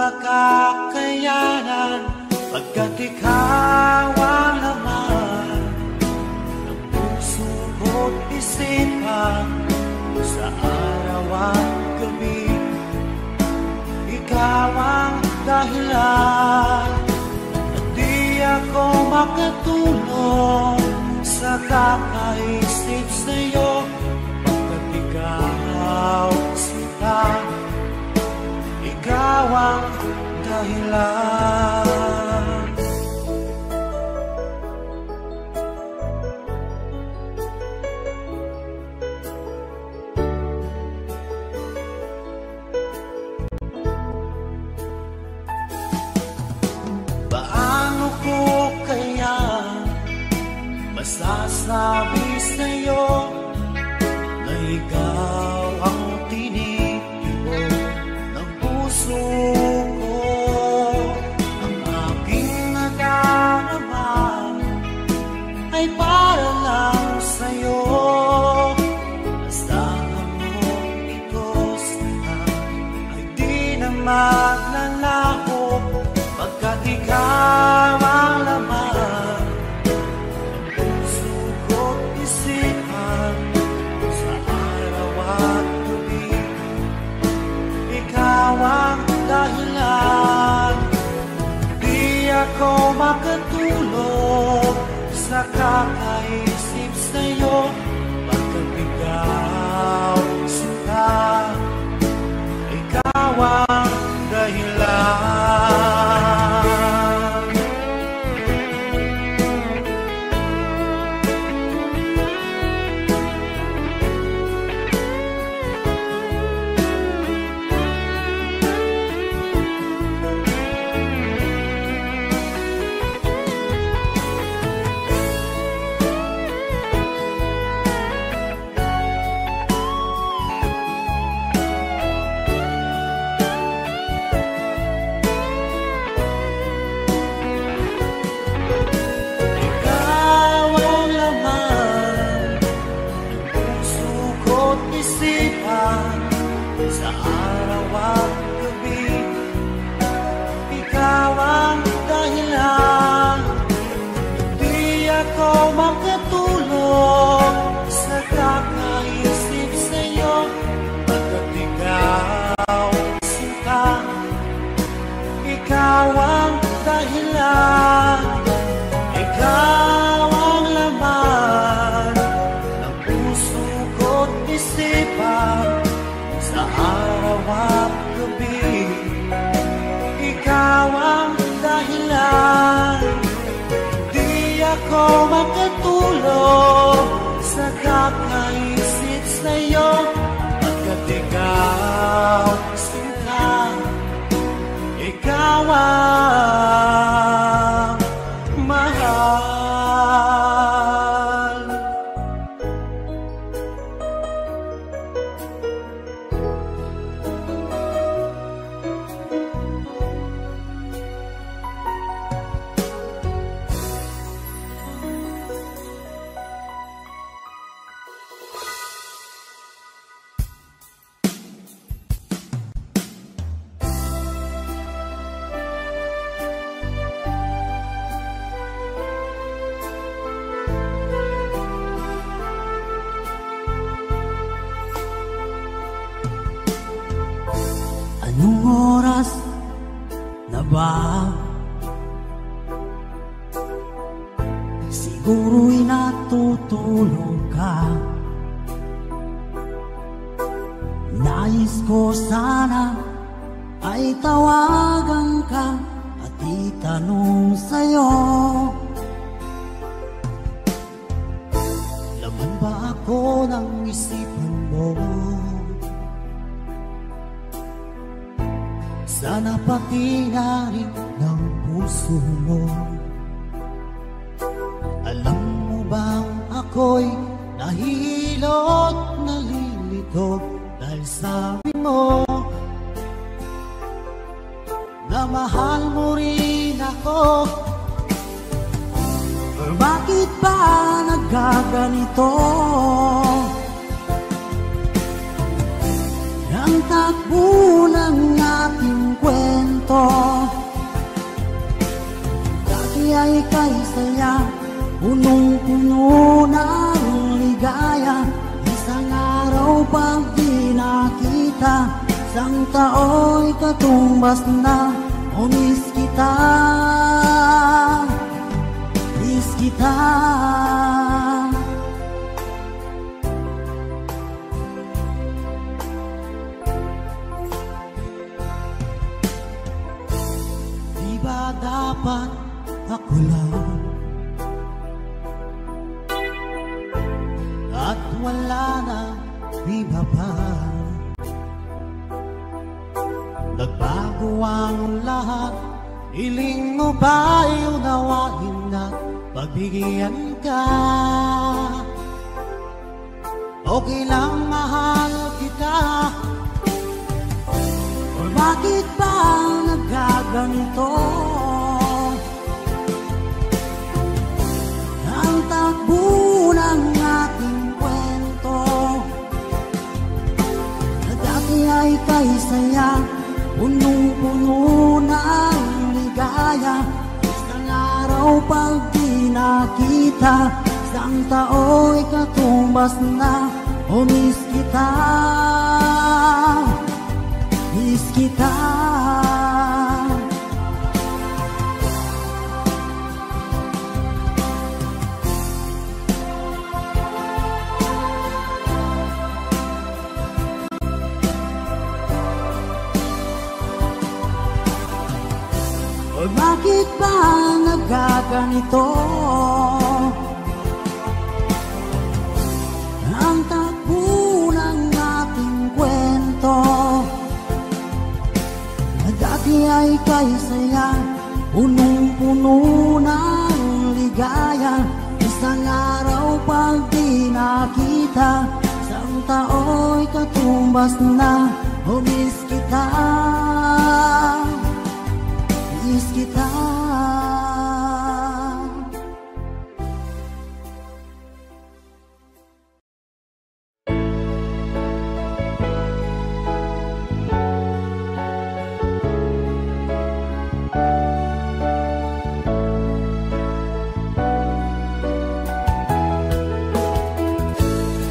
makakayanan, pagkat ikaw ang laman ng puso ko't isipan. Sa araw at gabi, ikaw ang dahilan. At di ako makatulog sa kakaisip sa'yo, pagkat ikaw sila, ikaw ang dahilan. Paano ko kaya masasabi sa'yo na ikaw ang tinitibok ng puso ko? Ang aking nadarama ay para lang sa'yo. Asahan mo ito sana ay di na maglalaho, pagkat ikaw ang laman ng puso ko't isipan. Sa araw at gabi, ikaw ang dahilan. Di ako makatulog sa kakaisip sa'yo, pagkat ikaw sila, ikaw ang dahilan. Sa araw at gabi, ikaw ang dahilan. Di ako makatulog sa kakaisip sa'yo, pagkat ikaw sinta, ikaw ang dahilan. Ikaw ang laman ng puso ko't isipan. Sa araw at gabi, ikaw ang dahilan. Di ako makatulog sa kakaisip sa'yo, pagkat ikaw sinta, ikaw ang mahal. Anong oras na ba? Siguro'y natutulog ka. Nais ko sana ay tawagan ka at itanong sa'yo, laman ba ako ng isipan mo? Sana pati na rin ng puso mo. Alam mo bang ako'y nahihilot, nalilito, dahil sabi mo na mahal mo rin ako. Pero bakit ba nagkaganito? Ang takbo ng ating kwento, katumbas na. O miss kita, miss kita. Di ba dapat ako lang at wala na iba pa? Nagbago ang lahat, hiling mo ba'y unawain na pagbigyan ka? Okay lang mahal kita, o bakit ba nagkaganito? Ang takbo ng ating kwento na dati ay kay saya, punong-puno ng ligaya. Isang araw pag di nakita, isang tao'y katumbas na. O miss kita, miss kita. O bakit ba nagkaganito? Ang takbo ng ating kwento na dati ay kay saya, punong-puno ng ligaya. Isang araw pag di nakita, isang tao'y katumbas na. O miss kita, miss kita.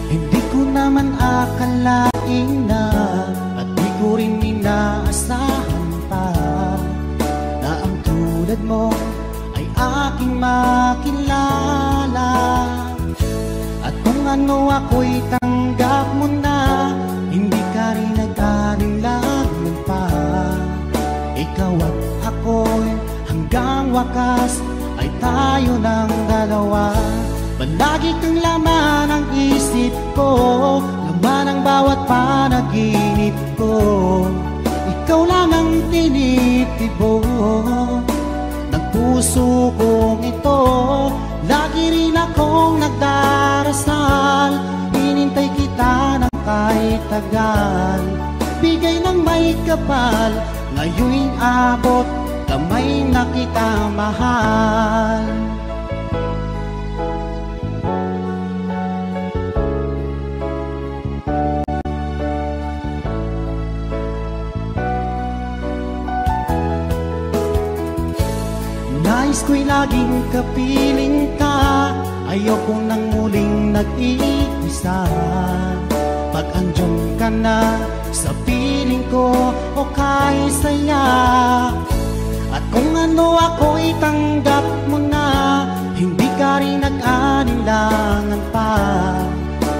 Hindi ko naman akalain na, at di ko rin inaasahan pa, na ang tulad mo ay aking makilala. At kung ano ako'y tanggap mo na, hindi ka rin nag-alinlangan pa. Ikaw at ako'y hanggang wakas ay tayo ng dalawa. Palagi kang laman ng isip ko, laman ng bawat panaginip ko. Ikaw lang ang tinitibo ng puso kong ito. Lagi rin akong nagdarasal, hinintay kita ng kahit tagal. Bigay ng may kapal, ngayon'y abot, kamay na kita mahal. Nais ko'y laging kapiling ka, ayokong nang muling nag-iisa. Pag andyan ka na sa piling ko, o kay saya. At kung ano ako'y tanggap mo na, hindi ka rin nag-alinlangan pa.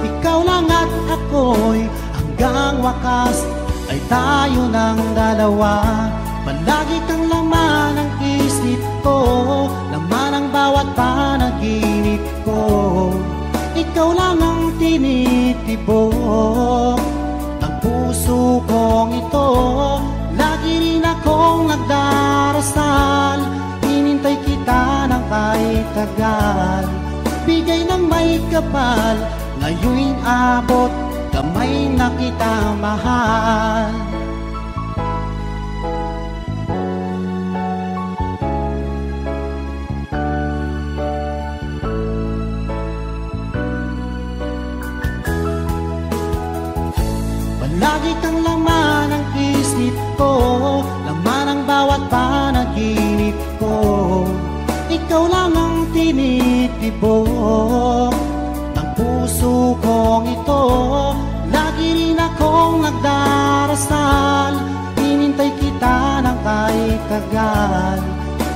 Ikaw lang at ako'y hanggang wakas ay tayo ng dalawa. Palagi kang laman ng isip ko, laman ang bawat panaginip ko. Ikaw lang ang tinitibok ng puso kong ito. Lagi rin akong nagdarasal, hinintay kita ng kahit tagal. Bigay ng may kapal, ngayon'y abot, kamay na kita mahal. Lagi kang laman ng isip ko, laman ang bawat panaginip ko. Ikaw lang ang tinitibok ng puso kong ito. Lagi rin akong nagdarasal, hinintay kita tagal.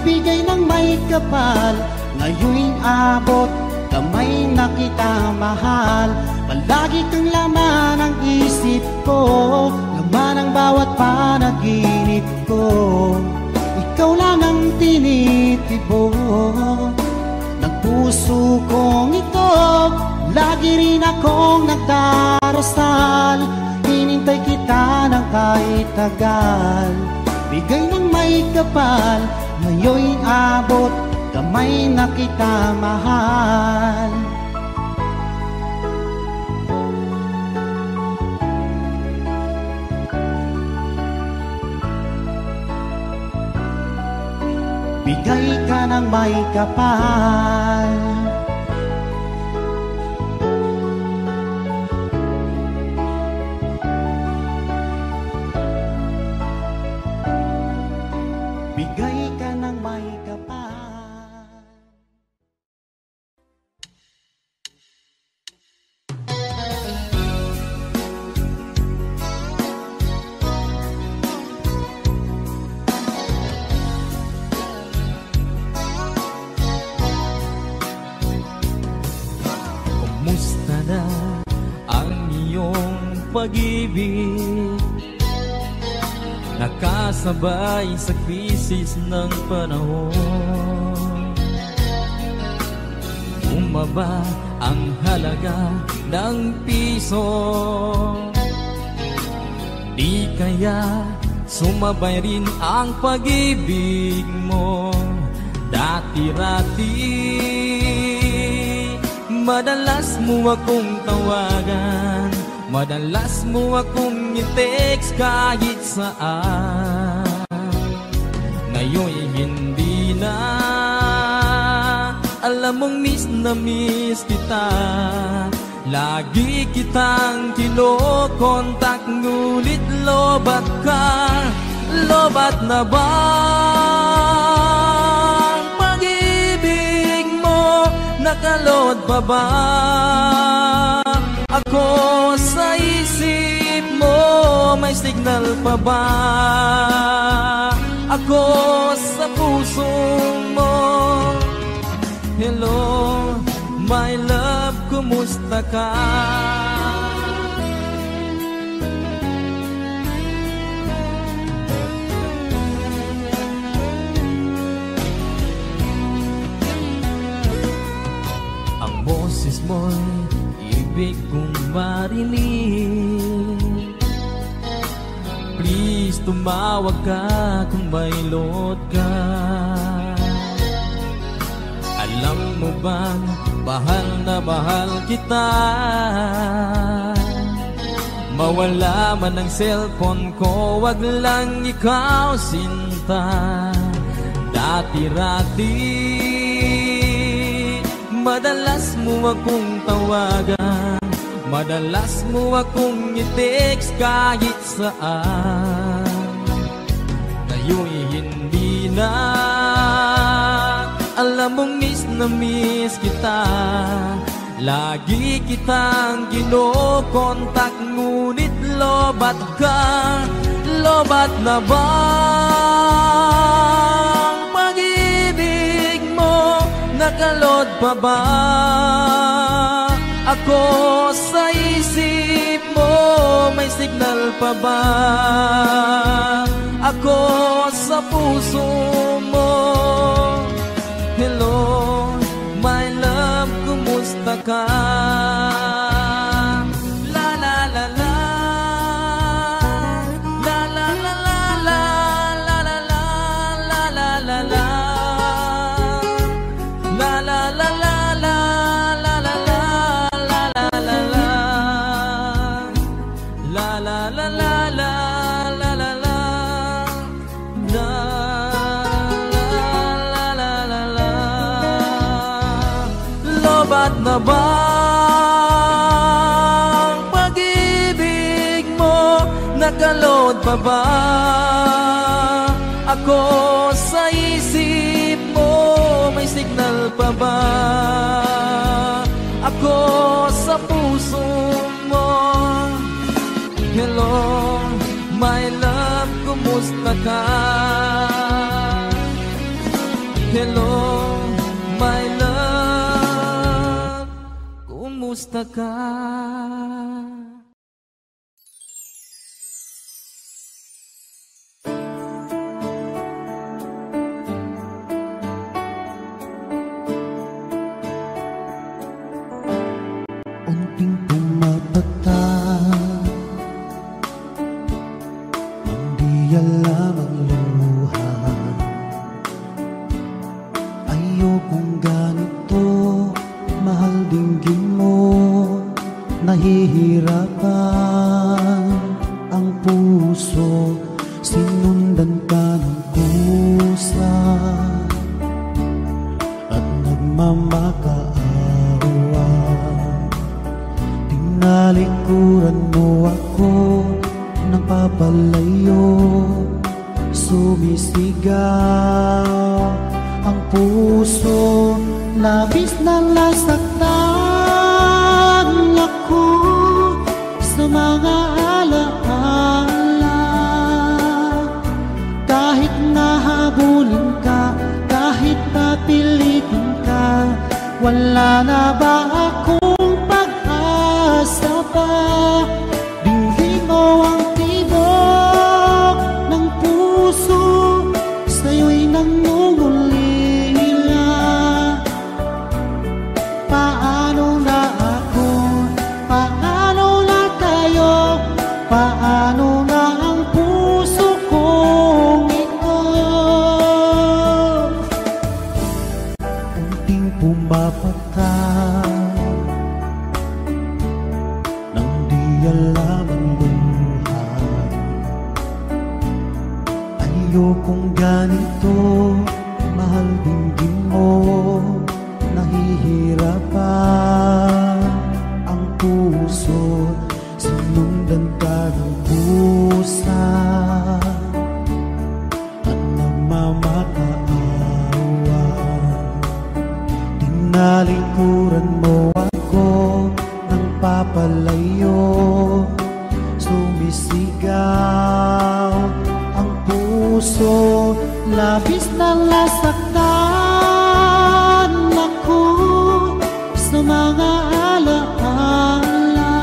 Bigay ng may kapal, ngayon'y abot, kamay na kita mahal. Palagi kang laman ng isip ko, laman ang bawat panaginip ko. Ikaw lang ang tinitibok ng puso kong ito. Lagi rin akong nagdarasal, hinintay kita ng kahit tagal. Bigay ng may kapal, ngayon'y abot, kamay na kita mahal. Bigay ka ng may kapal. Bigay ka ng may kapal. Kumusta na ang iyong pag-ibig? Nakasabay sa krisis ng panahon. Bumaba ang halaga ng piso. Di kaya sumabay rin ang pag-ibig mo? Dati-rati madalas mo akong tawagan, madalas mo akong i-text kahit saan. Ngayon'y hindi na, alam mong miss na miss kita. Lagi kitang kinokontak, ngulit lobat ka. Lobat na ba ang pag-ibig mo? Nakalod pa ba ako sa isip mo? May signal pa ba ako sa puso mo? Hello, my love, kumusta ka? Ang boses mo'y ibig kong marinig. Please, tumawag ka kung may load ka. Alam mo bang mahal na mahal kita? Mawala man ang cellphone ko, wag lang ikaw sinta. Dati-rati madalas mo akong tawagan, madalas mo akong i-text kahit saan. Ngayon'y hindi na, alam mong miss na miss kita. Lagi kitang kinokontak, ngunit lobat ka. Lobat na ba ang pag-ibig mo? Nakalod pa ba ako sa isip mo? May signal pa ba ako sa puso mo? Hello, my love, kumusta ka? La la la la, la la la la la, la la la la la la, la la la la la, la la la la la la, la la la la la, la la la. Lobat na ba ang pag-ibig mo? Nakalod pa ba ako sa isip mo? May signal pa ba ako sa puso mo? Hello, my love, kumusta ka? Hello, my love, kumusta ka? Unting pumapata, hindi alam ang luha. Ayokong ganito, mahal dinggin mo. Nahihirapan ang puso, sinundan ka ng kusa at nagmamakaawa. Tinalikuran mo ako ng papalayo, sumisigaw ang puso, labis na nasaktan ako sa mga alaala. Kahit nahabulin ka, kahit papilitin ka, wala na ba akong pag-asa pa? Dinggin mo ang tibok ng puso, sa'yo'y nangungulila. Paano na ako? Paano na tayo? Paano na ang puso kong ito? Unting pumapatay nang di alam ang buhay. Ayokong ganito, mahal dinggin mo. Nahihirapan ang puso, sinundan ka ng pusa at nagmamakaawa. Tinalikuran mo ako ng papalayo, sumisigaw ang puso, labis na nasaktan ako sa mga alaala.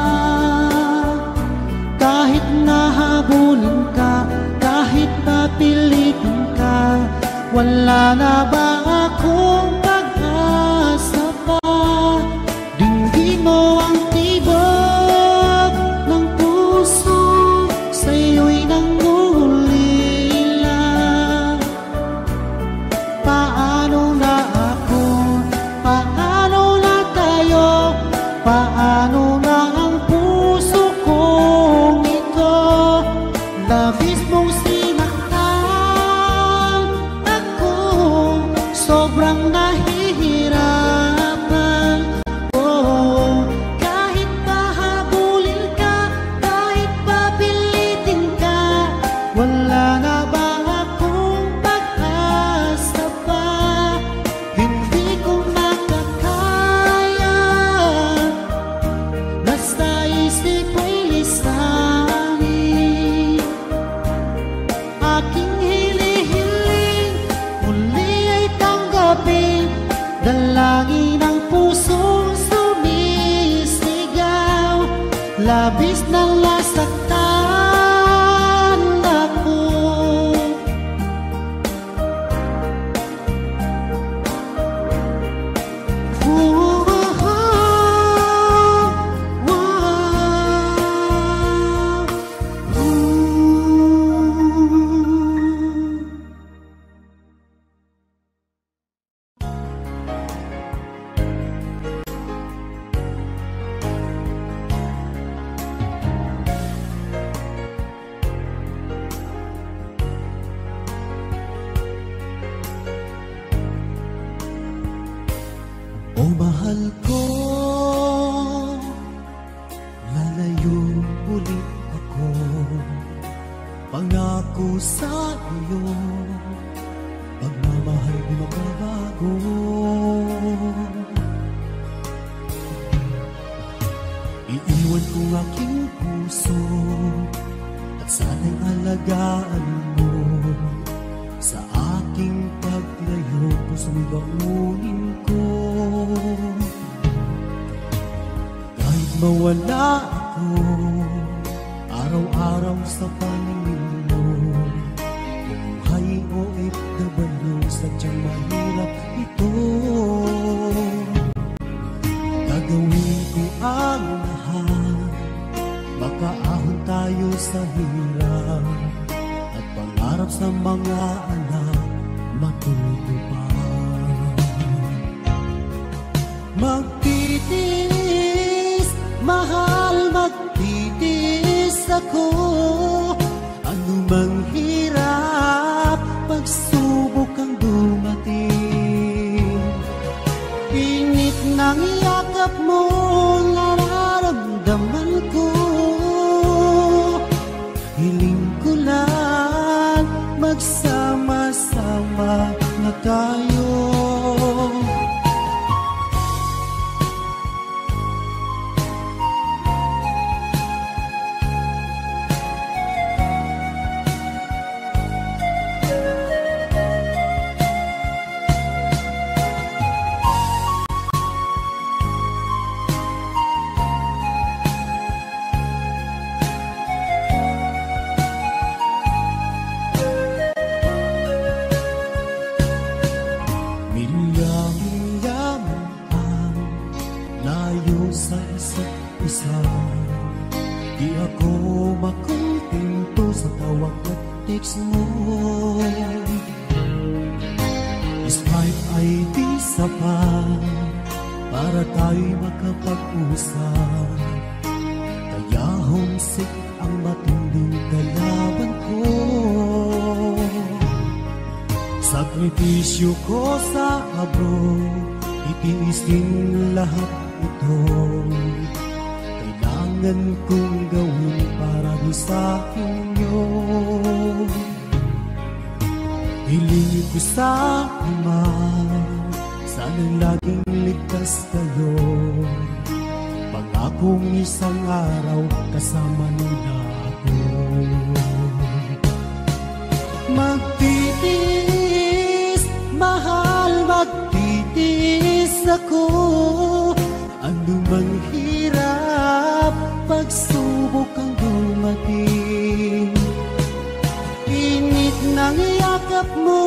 Kahit nahabulin ka, kahit papilitin ka, wala na ba akong pag-asa pa? Dinggin mo ang tibok ng puso, sa'yo'y nangulila. Paano na ako? Paano na tayo? Paano na ang puso kong ito? Labis mong sinaktan ako, sobrang nahihirapan. Oh, kahit pahabulin ka, kahit papilitin ka, wala na ba akong pag-asa pa? Hindi ko makakaya, nasa isip ay lisanin. Aking hinihiling, muli ay tanggapin, dalangin ang pusong sumisigaw, labis na nasaktan ako. O mahal ko, lalayo ulit ako, pangako sa iyo, pagmamahal di magbabago. Iiwan ko aking puso at sana'y alagaan mo. Sa aking paglayo, puso mawala ako araw-araw sa paningin mo. Buhay OFW, sadyang mahirap ito. Gagawin ko ang lahat, makaahon tayo sa hirap, at pangarap sa mga anak matutupad. Magtitiis, mahal, magtitiis ako. Ano mang hirap, pagsubok ang dumating. Init ng yakap mo, nararamdaman ko. Hiling ko lang, magsama-sama na tayo. Di ako makontento sa tawag at text mo. Skype ay di sapat para tayo'y makapag-usap. Kaya homesick ang matinding kalaban ko. Sakripisyo ko sa abroad, itiisin lahat ito. Kailangan kong gawin para di sa inyo. Hiling ko sa Ama, sana'y laging ligtas kayo. Pangakong isang araw kasama nila ako. Magtitiis, mahal, magtitiis ako. Ano mang hirap, pagsubok ang dumating. Init ng yakap mo,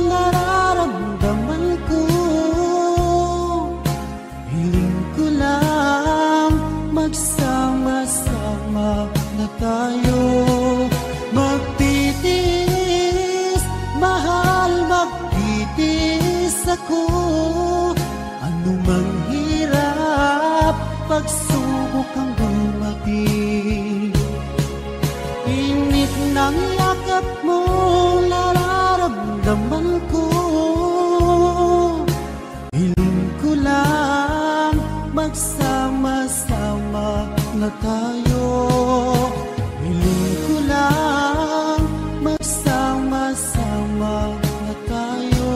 nararamdaman ko. Hiling ko lang, magsama-sama na tayo. Magtitiis, mahal, magtitiis ako. Ano mang hirap, pagsubok ang dumating. Init ng yakap mo, nararamdaman ko. Hiling ko lang, magsama-sama na tayo. Hiling ko lang, magsama-sama na tayo.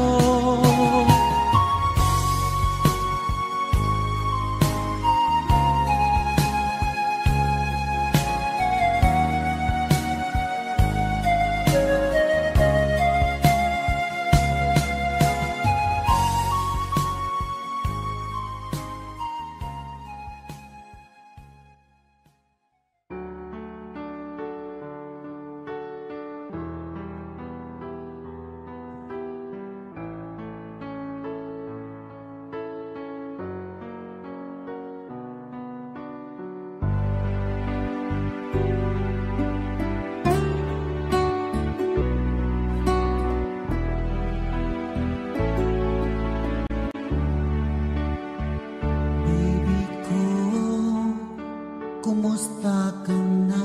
Kumusta ka na?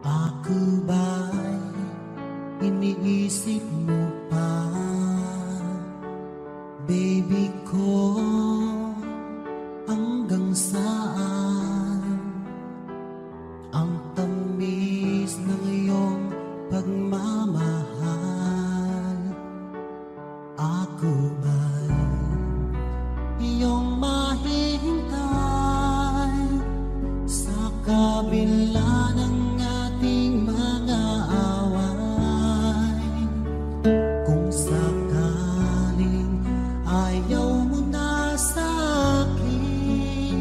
Ako ba'y iniisip mo pa? Baby ko, hanggang saan ang tamis ng iyong pagmamahal? Ako ba'y iyong mahihintay sa kabila ng ating mga away? Kung sakaling ayaw mo na sa akin,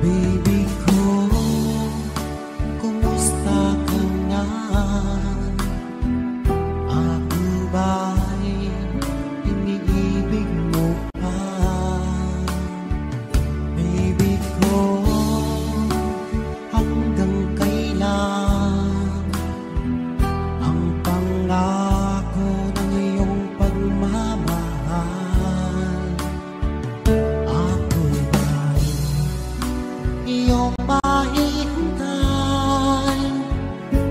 Baby ko, kumusta ka na? Ako ba'y iniibig mo pa? Baby ko, hanggang kailan ang pangako ng iyong pagmamahal? Ako ba'y iyong mahihintay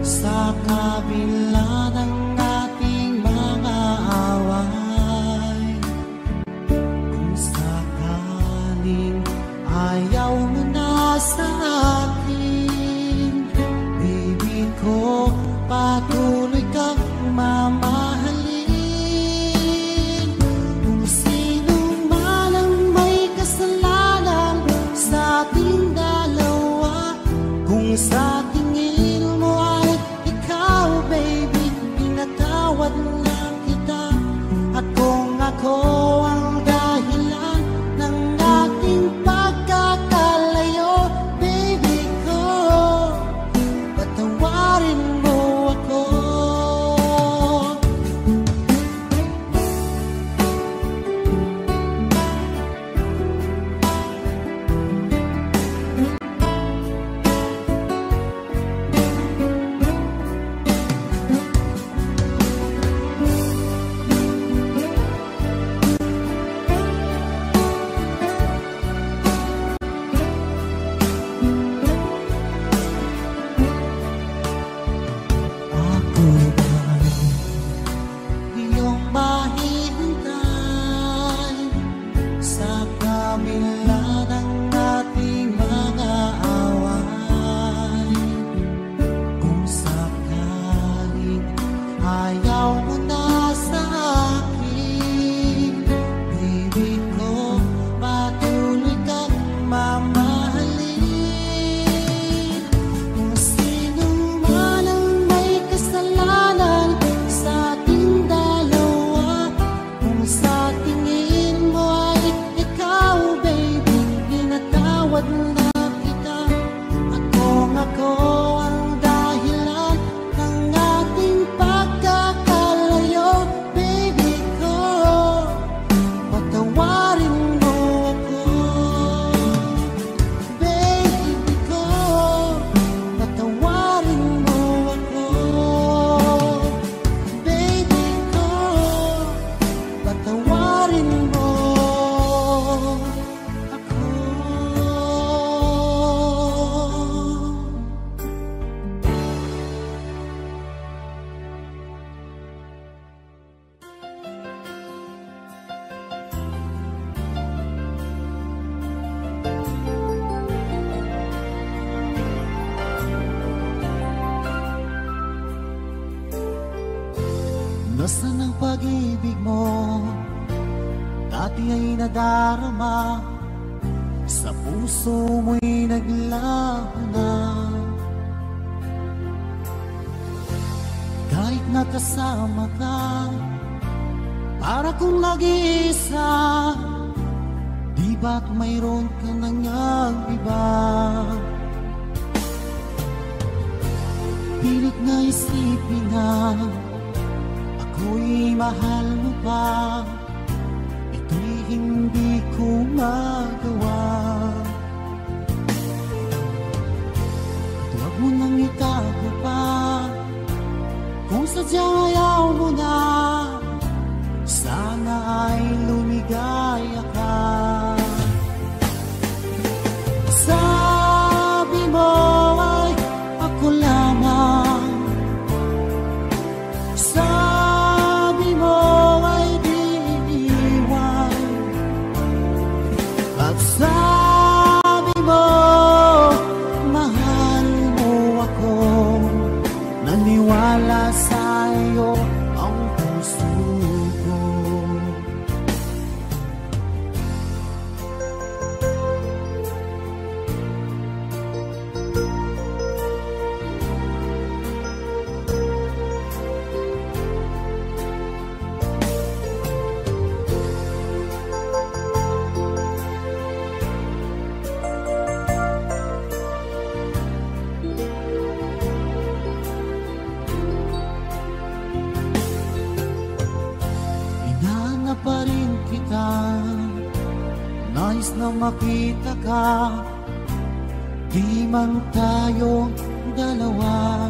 sa kabila ng ating mga away? Kung sakaling ayaw mo na sa akin, baby ko, patuloy kang mamahalin. Kung sino man ang may kasalanan sa ating dalawa, kung sa tingin mo ay ikaw, baby, pinatawad lang kita. At kung ako ang dahilan ng ating pagkakalayo, baby ko, patawarin mo ako. Ako ba'y iyong mahihintay sa kabila ng ating mga away? Kung sakaling ayaw mo na sa akin, baby ko, patuloy kang mamahalin. Kung sino man ang may kasalanan sa ating dalawa, kung sa tingin mo ay ikaw, baby, pinatawad na kita. At kung ako ang dahilan ng ating pagkakalayo, baby ko, patawarin mo ako. Baby ko, patawarin mo ako. Baby ko, patawarin mo ako. Nasaan ang pag-ibig mo? Dati ay nadarama, sa puso mo'y naglaho na. Kahit nakasama ka, para kong nag-iisa, di ba't mayroon ka nang iba? Pilit na isipin na ako'y mahal mo pa, ito'y hindi ko magawa. At huwag mo nang itago pa, kung sadyang ayaw mo na, sana ay lumigaya ka. Sabi mo ay ako lamang, sabi mo ay di iiwan. na makita ka, di man tayong dalawa.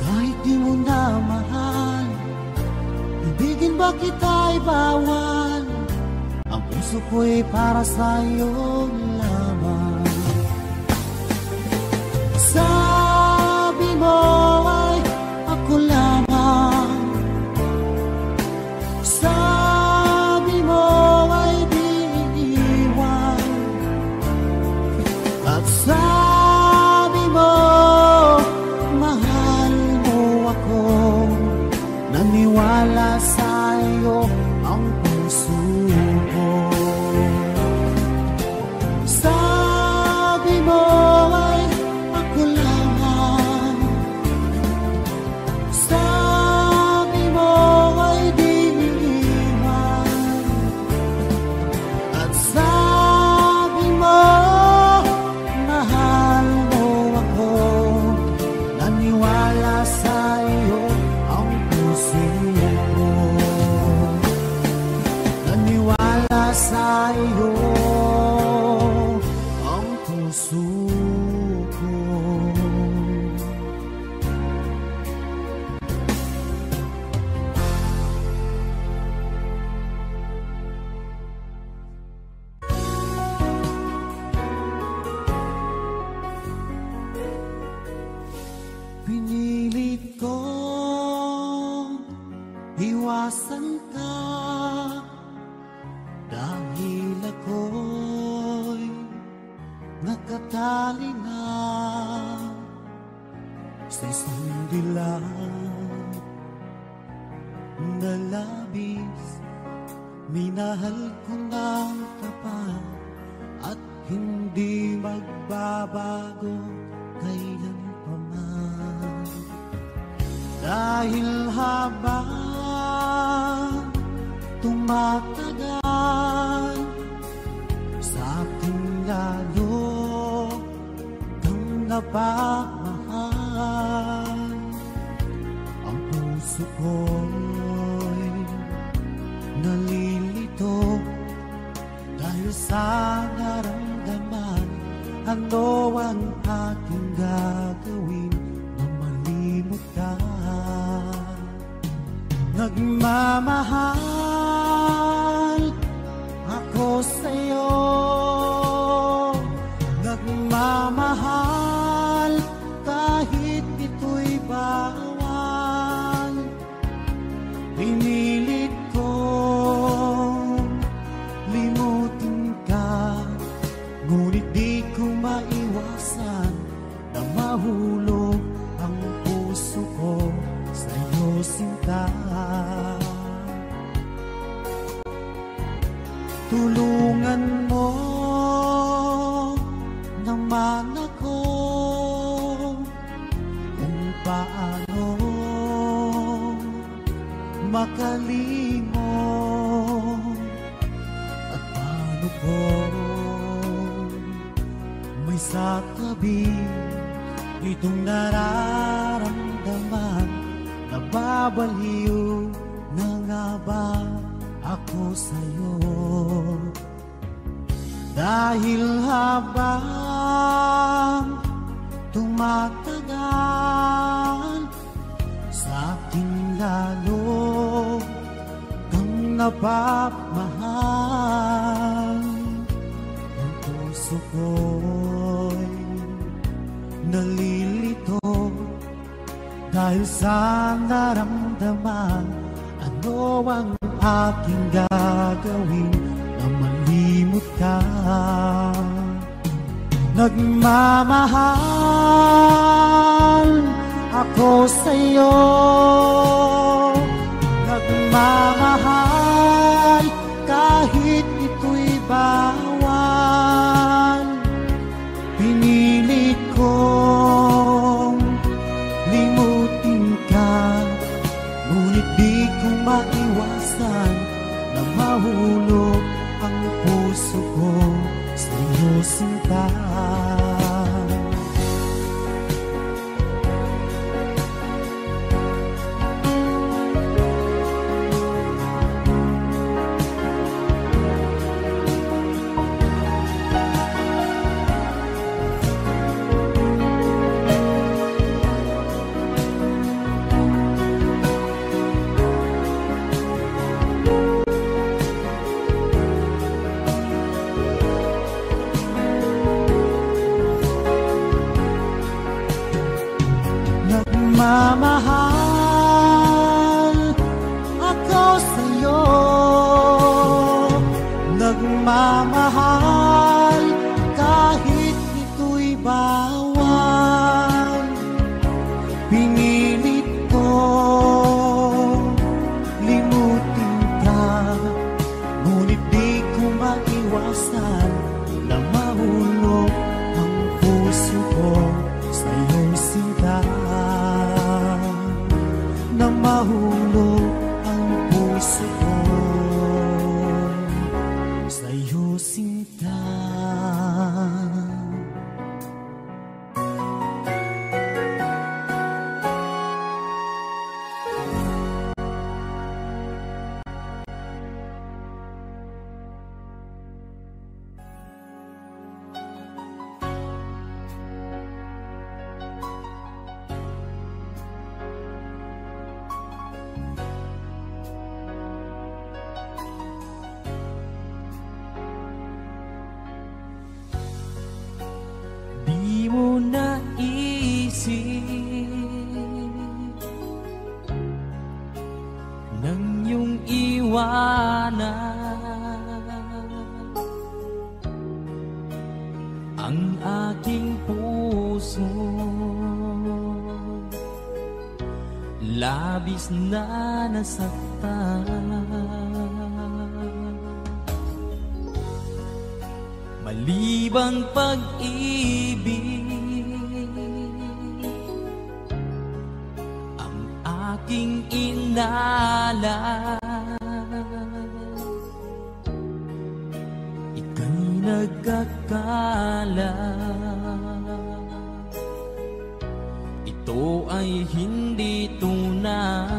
Kahit di mo na mahal, ibigin ba kita'y bawal? Ang puso ko'y para sa'yo lamang. Sabi mo ay ako lamang, sabi mo ay di iiwan, at sabi mo mahal mo ako. Naniwala sa'yo ang puso ko. Sabi mo ay ako lamang, sabi mo ay di iiwan, at sabi mo mahal mo ako. Naniwala sa'yo ang puso ko. Naniwala sa'yo ang puso ko. Pinilit ko iwasan ka, dahil ako'y nakatali na sa isang dilag na labis. Minahal ko ng tapat at hindi magbabago kailanpaman. Dahil habang tumatagal, sa aking lalo kang napamahal. Ang puso ko'y nalilito dahil sa naramdaman. Ano ang aking gagawin na malimot ka? Nagmamahal ako sa'yo, nagmamahal kahit ito'y bawal. Pinilit kong limutin ka, ngunit di ko maiwasan na mahulog ang puso ko sa'yo, sinta. Tulungan mo naman ako kung paano makalimot, at paano ko may sa tabi itong nararamdaman. Nababaliw na nga ba ako sa'yo? Dahil habang tumatagal, sa aking lalo kang napapamahal. Ang puso ko'y nalilito dahil sa naramdaman. Ano ang aking gagawin na malimot ka? Nagmamahal ako sa'yo, nagmamahal kahit ito'y bawal. Pinilit kong limutin ka, ngunit di ko maiwasan na mahulog ang puso ko sa'yo, sinta. pagmamahal kahit ito'y bawal. Pinilit ko limutin ka, ngunit di ko maiwasan na mahulog ang puso ko sa'yo, sinta. Na mahulog ang puso ko sa'yo, sinta. Di mo naisip nang iyong iwanan ang aking puso, labis na nasaktan. Malibang pag-ibig ang aking inala, ika'y nagkakala ito ay hindi tunay.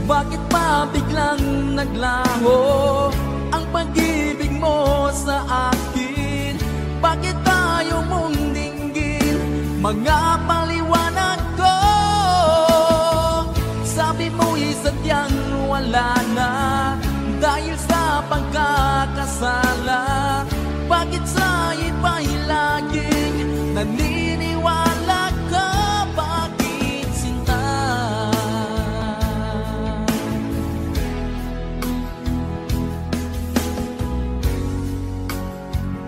Bakit pa biglang naglaho ang pag-ibig mo sa akin? Bakit tayo mong dinggin mga paliwanag ko? Sabi mo'y sadyang wala na dahil sa pagkakasala. Bakit sa iba'y laging naniniwala ka? Bakit, sinta?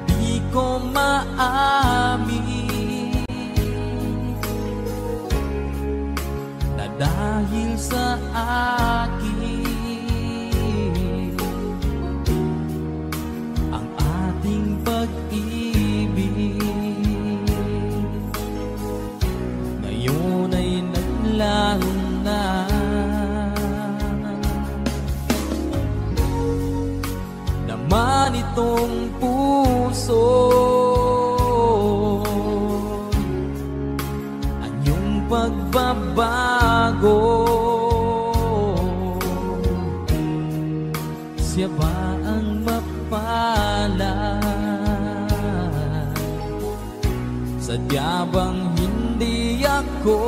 Di ko maamin na dahil sa akin ang ating pag-ibig ngayon ay naglaho na. Naman itong puso ang iyong pagbabago. Siya ba ang mapalad? Sadya bang hindi ako?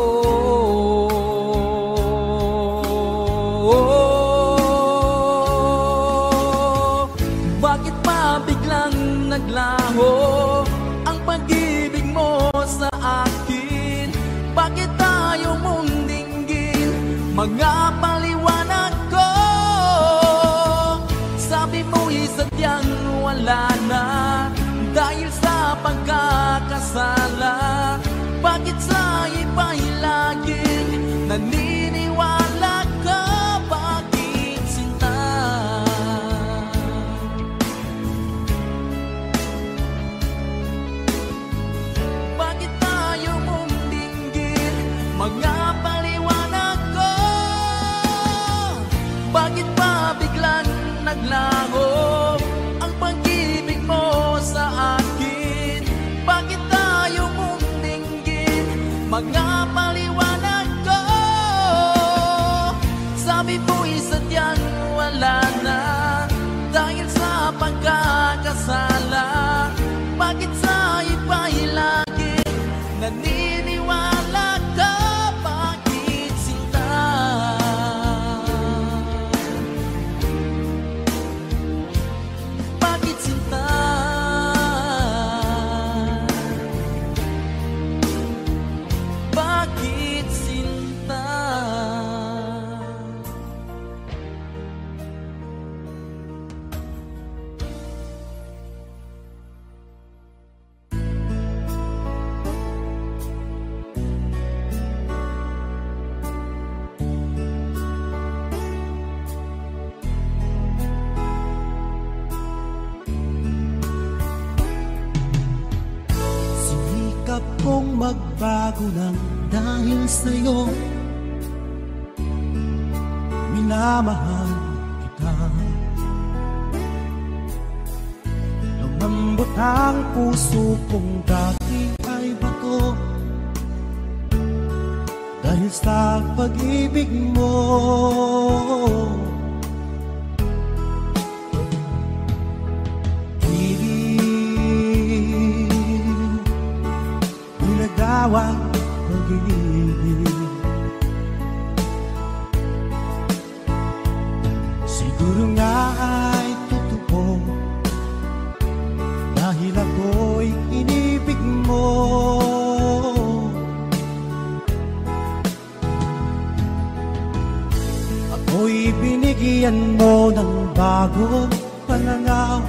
Bakit pa biglang naglaho ang pag-ibig mo sa akin? Bakit tayo mong dinggin mga paliwanag ko? Sabi mo'y sadyang wala na dahil sa pagkakasala. Bakit sa iba'y laging naniniwala ka? Bakit, sinta? Bakit tayo mong dinggin mga paliwanag ko? Bakit pa biglang naglaho ang pag-ibig mo sa akin? Bakit tayo mong dinggin mga paliwanag ko? Sabi mo'y sadyang wala na dahil sa pagkakasala. Bakit sa iba'y laging naniniwala ka? Bakit, sinta? nagbago lang dahil sa'yo. Minamahal kita. Lumambot ang puso kong dati ay bato dahil sa pag-ibig mo. Pinagdawang pag-ibig, siguro nga ay totoo dahil ako'y inibig mo. Ako'y binigyan mo ng bagong pananaw,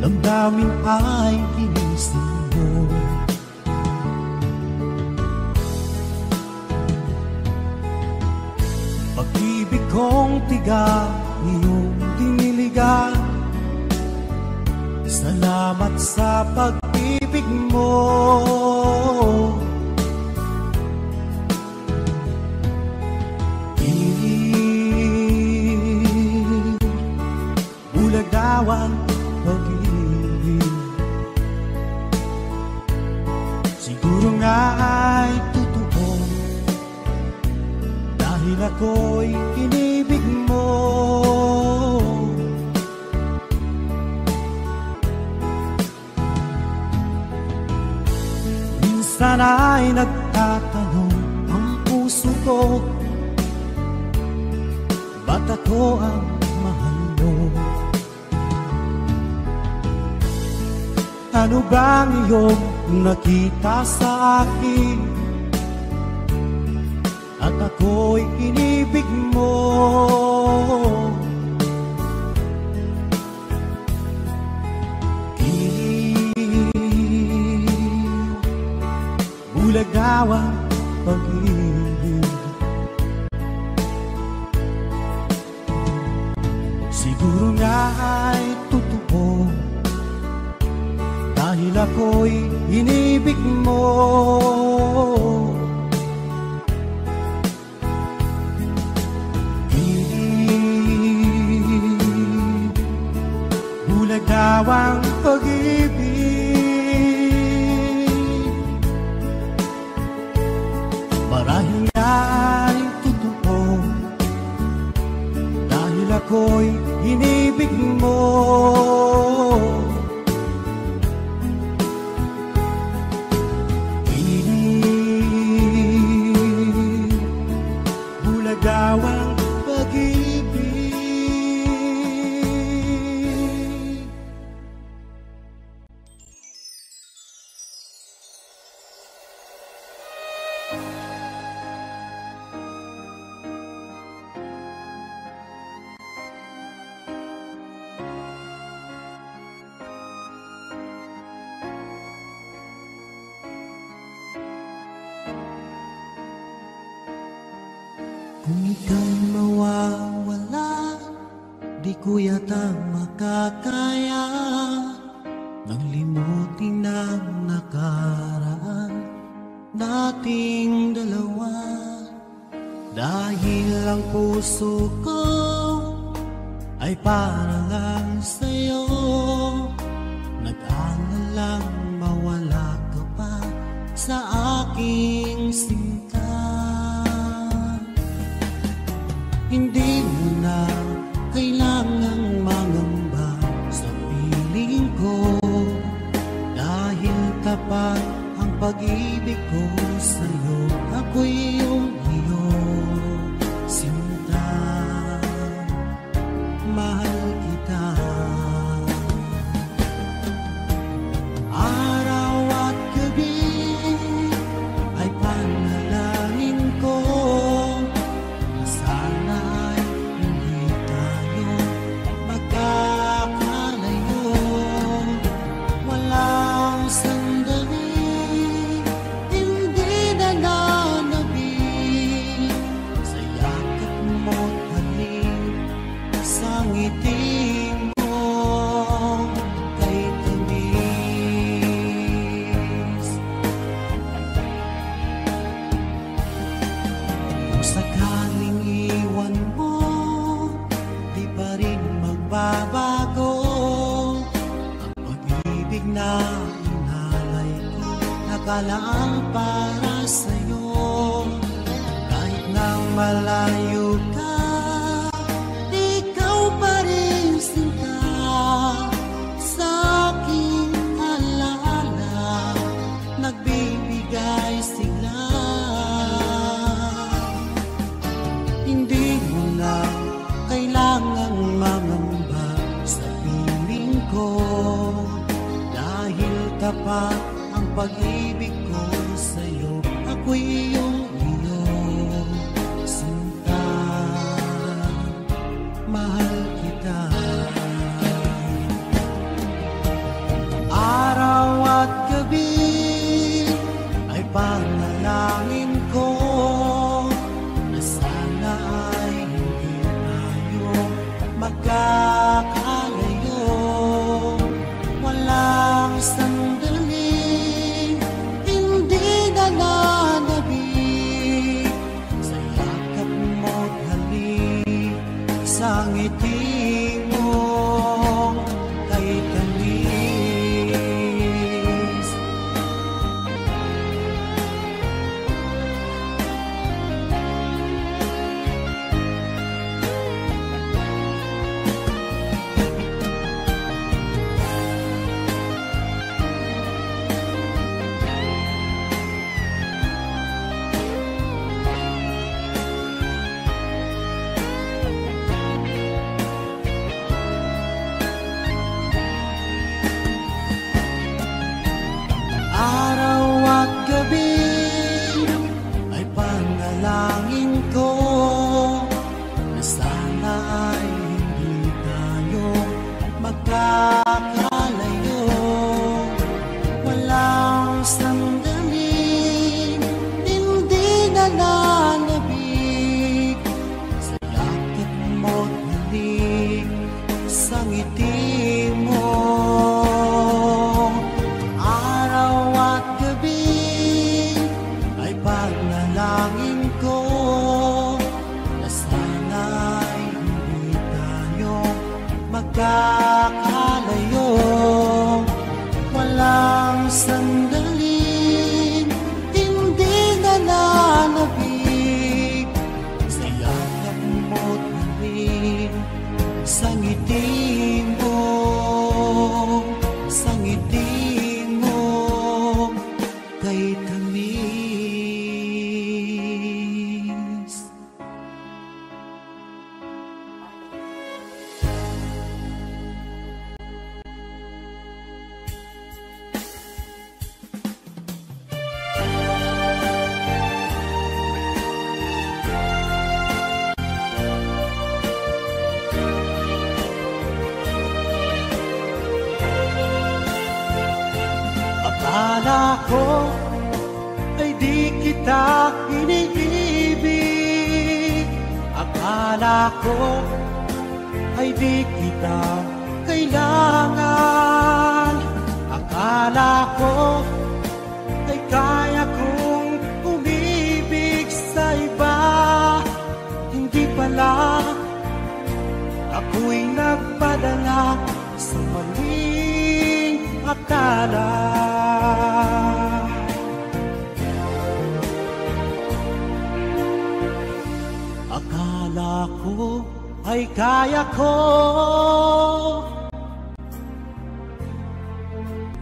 damdamin ay ginising mo. Pag-ibig kong tiga, iyong diniligan. Salamat sa pag-ibig mo. Bulagawan pag-ibig, siguro nga ay totoo dahil ako'y inibig mo. Minsan ay nagtatanong ang puso ko, ba't ako ang mahal mo? Ano bang iyong nakita sa akin at ako'y inibig mo? Bulagawang pag-ibig, siguro nga ay totoo dahil ako'y inibig mo. Bulagawang pag-ibig, marahil nga ay totoo dahil ako'y inibig mo. Bulagawang pag-ibig. Kung ika'y mawawala, di ko yata makakaya nang limutin ang nakaraan nating dalawa. Dahil ang puso ko ay para lang sa'yo, nag-aalalang mawala ka pa sa aking sinta. Hindi mo na kailangang mangamba sa piling ko, dahil tapat ang pag-ibig ko sa'yo. Ako'y iyong sinta, mahal kita. Araw at gabi ay panalangin ko, sana ay sakaling iwan mo, di pa rin magbabago ang pag-ibig na inalay ko, nakalaang para sa'yo. Kahit nang malayo ka, ikaw pa rin sinta sa aking alaala, nagbibigay sigla. Hindi mo na kailangang mangamba sa piling ko, dahil tapat ang pag-ibig ko sa'yo. Ako'y iyong sinta, mahal kita. Araw at gabi ay panalangin ko na sana ay hindi tayo magkakalayo. Walang sandaling hindi nananabik sa yakap mo't halik, sa ngiti mo kay tamis. Araw at gabi ay panalangin ko na sana ay hindi tayo magkakalayo. Walang sandaling hindi nananabik sa yakap mo't halik, sa ngiti mo. Araw at gabi ay pagnalangin ko na sana ay hindi tayo magkakalayo. Walang sandaling hindi nananabik sa yakap mo't halik, sa ngiti mo, sa ngiti mo kay tamis. Akala ko ay di kita iniibig, akala ko ay di kita kailangan, akala ko ay kaya kong umibig sa iba. Hindi pala, ako'y nagpadala sa maling akala. Akala ko ay kaya ko,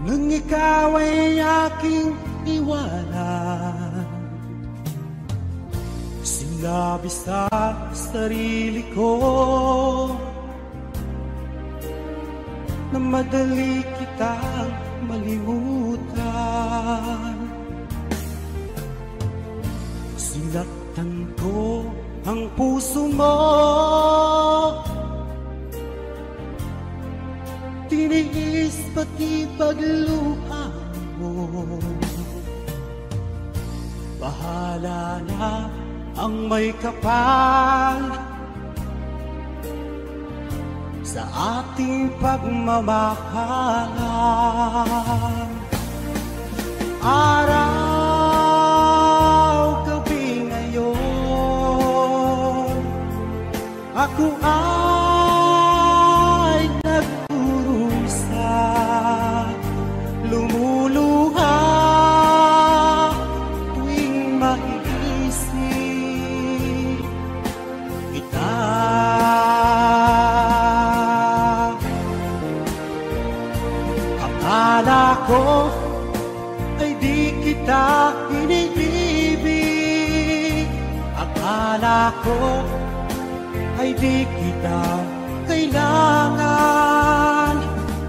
nung ikaw ay aking iwanan. Sinabi sa sarili ko na madali kitang malimutan. Sinaktan ko ang puso mo, tiniis pati pagluha mo. Bahala na ang may kapal sa ating pagmamahalan. Araw, gabi ngayon Ako ay nagkurusa, lumuluha tuwing maiisip kita. Akala ko ay di kita iniibig, akala ko ay di kita kailangan,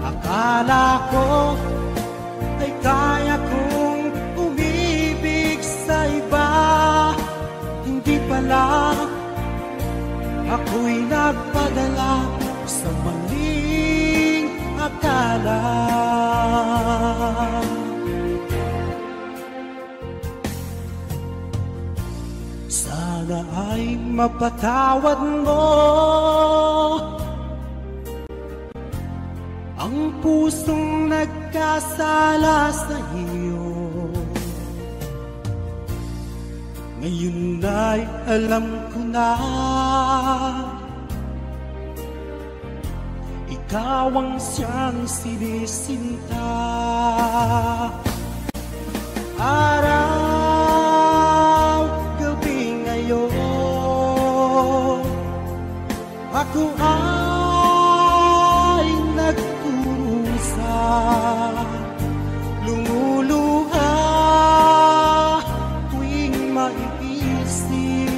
akala ko ay kaya kong umibig sa iba. Hindi pala, ako'y nagpadala sa maling akala. Sana ay mapatawad mo ang pusong nagkasala sa iyo. Ngayon ay alam ko na ikaw ang siyang sinisinta. Araw, gabi ngayon, ako ay nagkurusa, lumuluha tuwing maiisip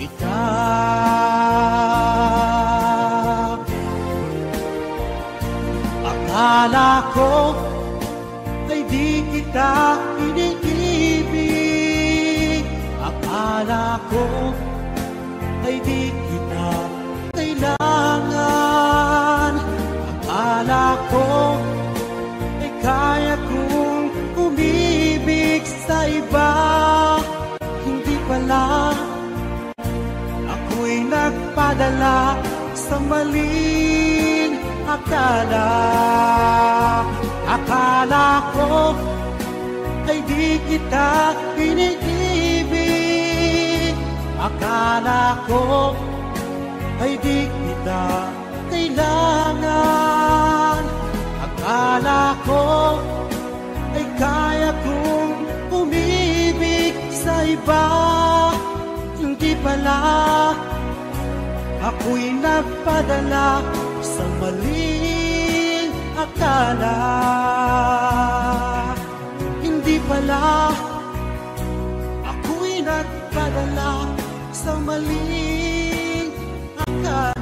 kita. Akala ko ay di kita iniibig, akala ko ay di kita kailangan, akala ko ay kaya kong umibig sa iba. Hindi pala, ako'y nagpadala sa maling akala. Akala ko ay di kita iniibig, akala ko ay di kita kailangan, akala ko ay kaya kong umibig sa iba. Hindi pala, ako'y nagpadala sa maling akala. Hindi pala, ako'y nagpadala sa maling akala.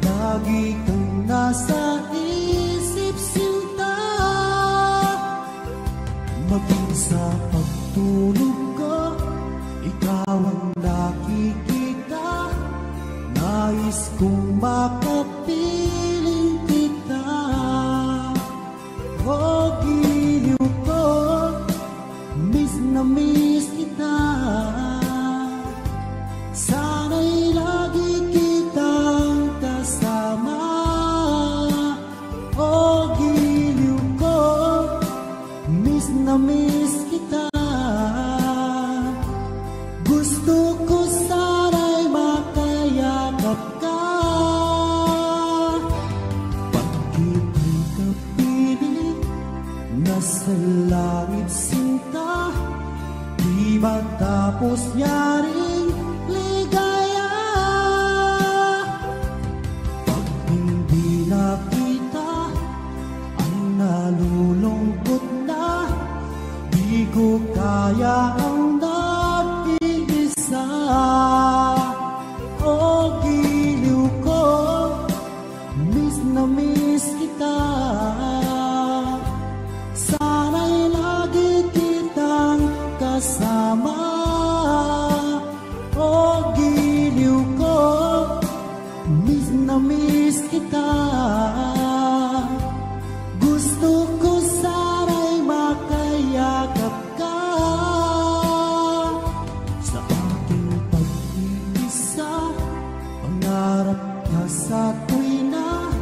Lagi kang nasa isip, sinta. Maging sa pagtulog ko, ikaw ang nakikita. Nais kong makapiling kita. O giliw ko, miss na miss kita. Sana'y lagi kitang kasama. O giliw ko, miss na miss kita. Gusto ko sana'y makayakap ka. Bakit ay kapiling nasa langit, sinta? Di matapos yaring ligaya. Pag hindi nakita ay nalulungkot na. Di ko kaya ang kasama. O giliw ko, miss na miss kita. Gusto ko sana'y makayakap ka. Sa aking pag-iisa, pangarap ka sa tuwina.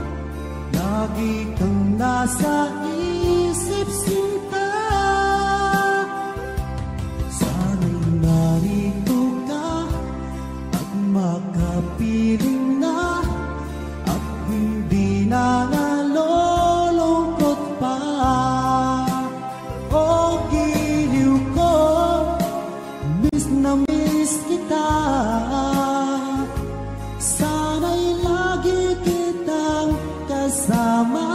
Lagi kang nasa isip sinta. Sana'y narito ka at makapiling na, at hindi na nalulungkot pa. O giliw ko, miss na miss kita. Sana'y lagi kitang kasama.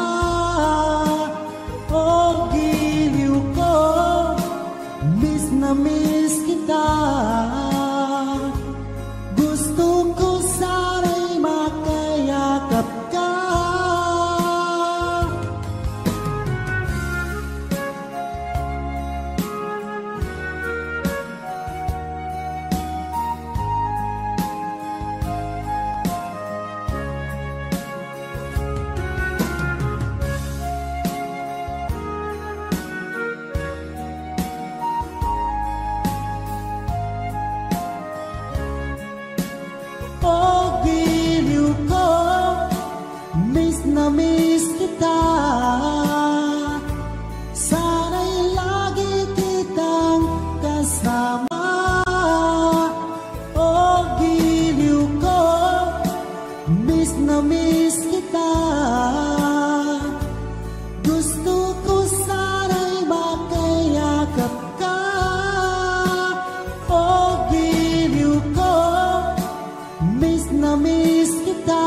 O giliw ko, miss na miss kita. Gusto ko sana'y makayakap ka. O giliw ko, miss na miss kita. Sana'y lagi kitang kasama. O giliw ko, miss na miss kita. Gusto ko sana'y makayakap ka. O giliw ko, miss na miss kita.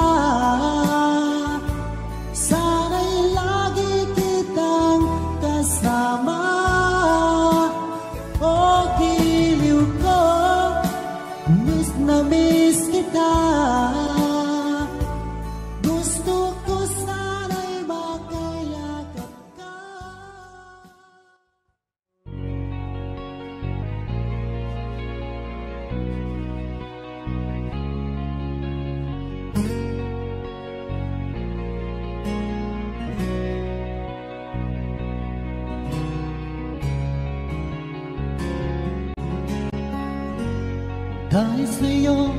Sana'y lagi kitang kasama. O giliw ko, miss na miss kita. Gusto ko sana'y makayakap ka. Dahil sa'yo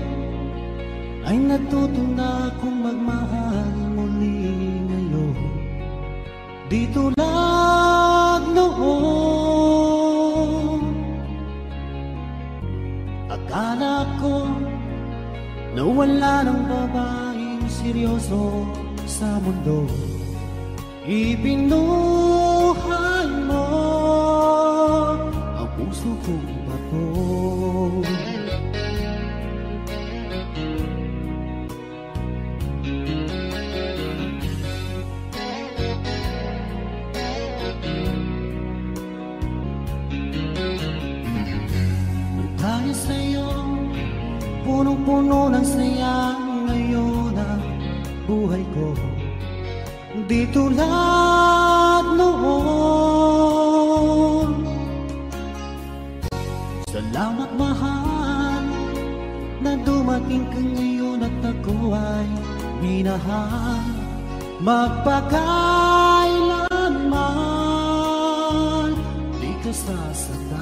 ay natuto na akong magmahal muli ngayon. Di tulad noon. Akala ko na wala ng babaeng seryoso sa mundo. Ibinuhay mo ang puso kong bato. Dahil sa'yo, punong-puno ng saya ngayon ang buhay ko. Di tulad noon. Salamat mahal na dumating ka ngayon at ako ay minahal. Magpakailanman di ka sasaktan.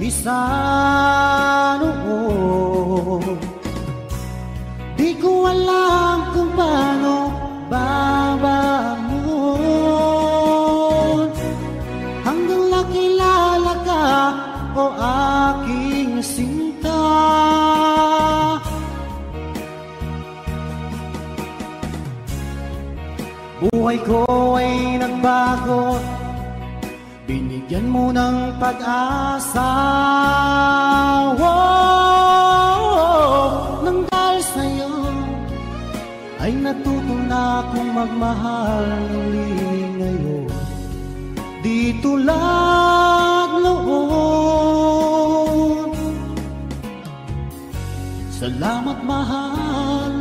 Isa noon, di ko alam kung paano babangon hanggang nakilala ka, o aking sinta. Buhay ko ay nagbago, binigyan mo ng pag-asa. Nang dahil sa'yo ay natuto na akong magmahal muli ngayon. Di tulad noon. Salamat mahal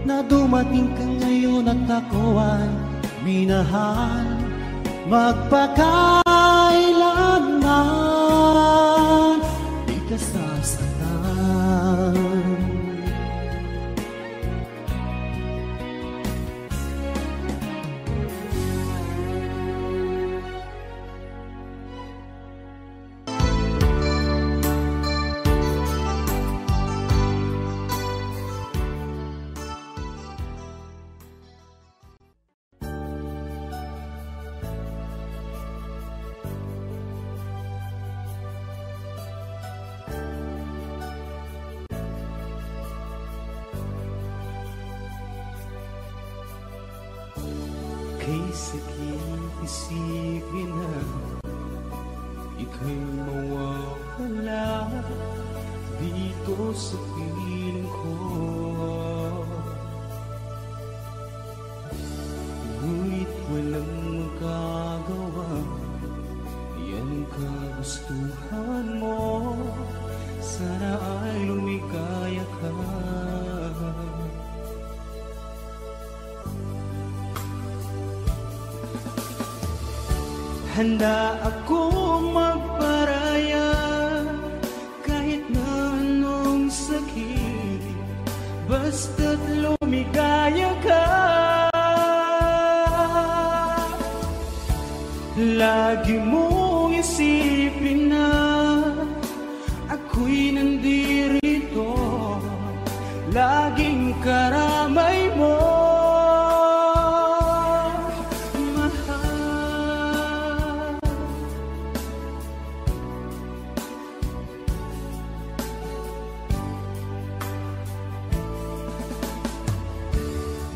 na dumating ka ngayon at ako ay minahal magpakailanman. Di ka sasaktan. Kay sakit isipin na ika'y mawawala dito sa piling ko. Ngunit walang magagawa, yan kagustuhan mo. Sana ay lumigaya ka. Handa akong magparaya kahit na anong sakit, basta't lumigaya ka. Lagi mong isipin na ako'y nandirito, laging karamay mo.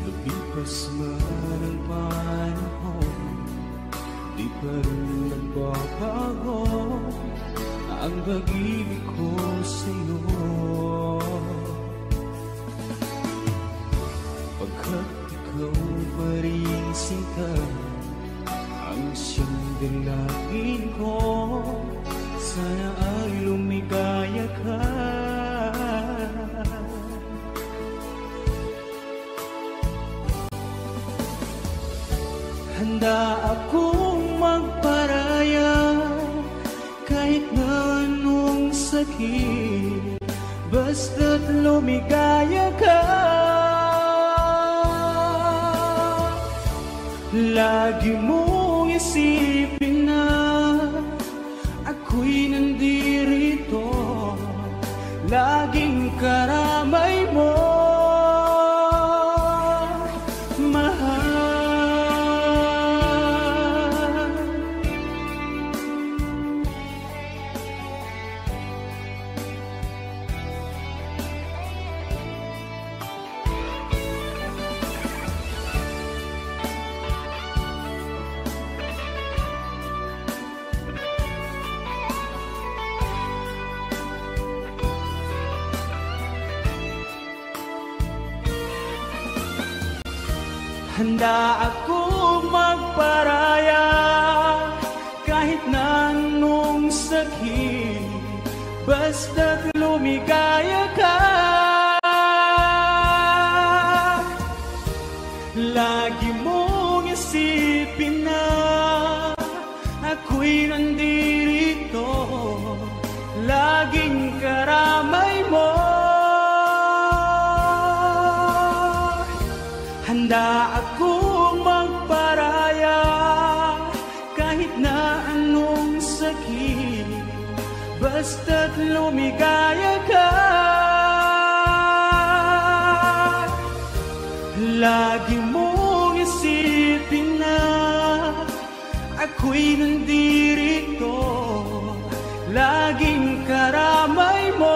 Lumipas man ang panahon, di pa rin nagbabago ang pag-ibig ko sa'yo. Pagkat ikaw pa rin sinta ang siyang dalangin ko, sana ay lumigaya ka. Handa akong magparaya kahit na anong sakit, basta't lumigaya ka. Lagi mong isipin na ako'y nandirito, laging karamay mo. Handa akong magparaya kahit na anong sakit, basta't lumigaya ka. Lagi mong isipin na ako'y nandirito, laging karamay mo. Handa akong magparaya kahit na anong sakit, basta't lumigaya ka. Lagi mong isipin na ako'y nandirito, laging karamay mo.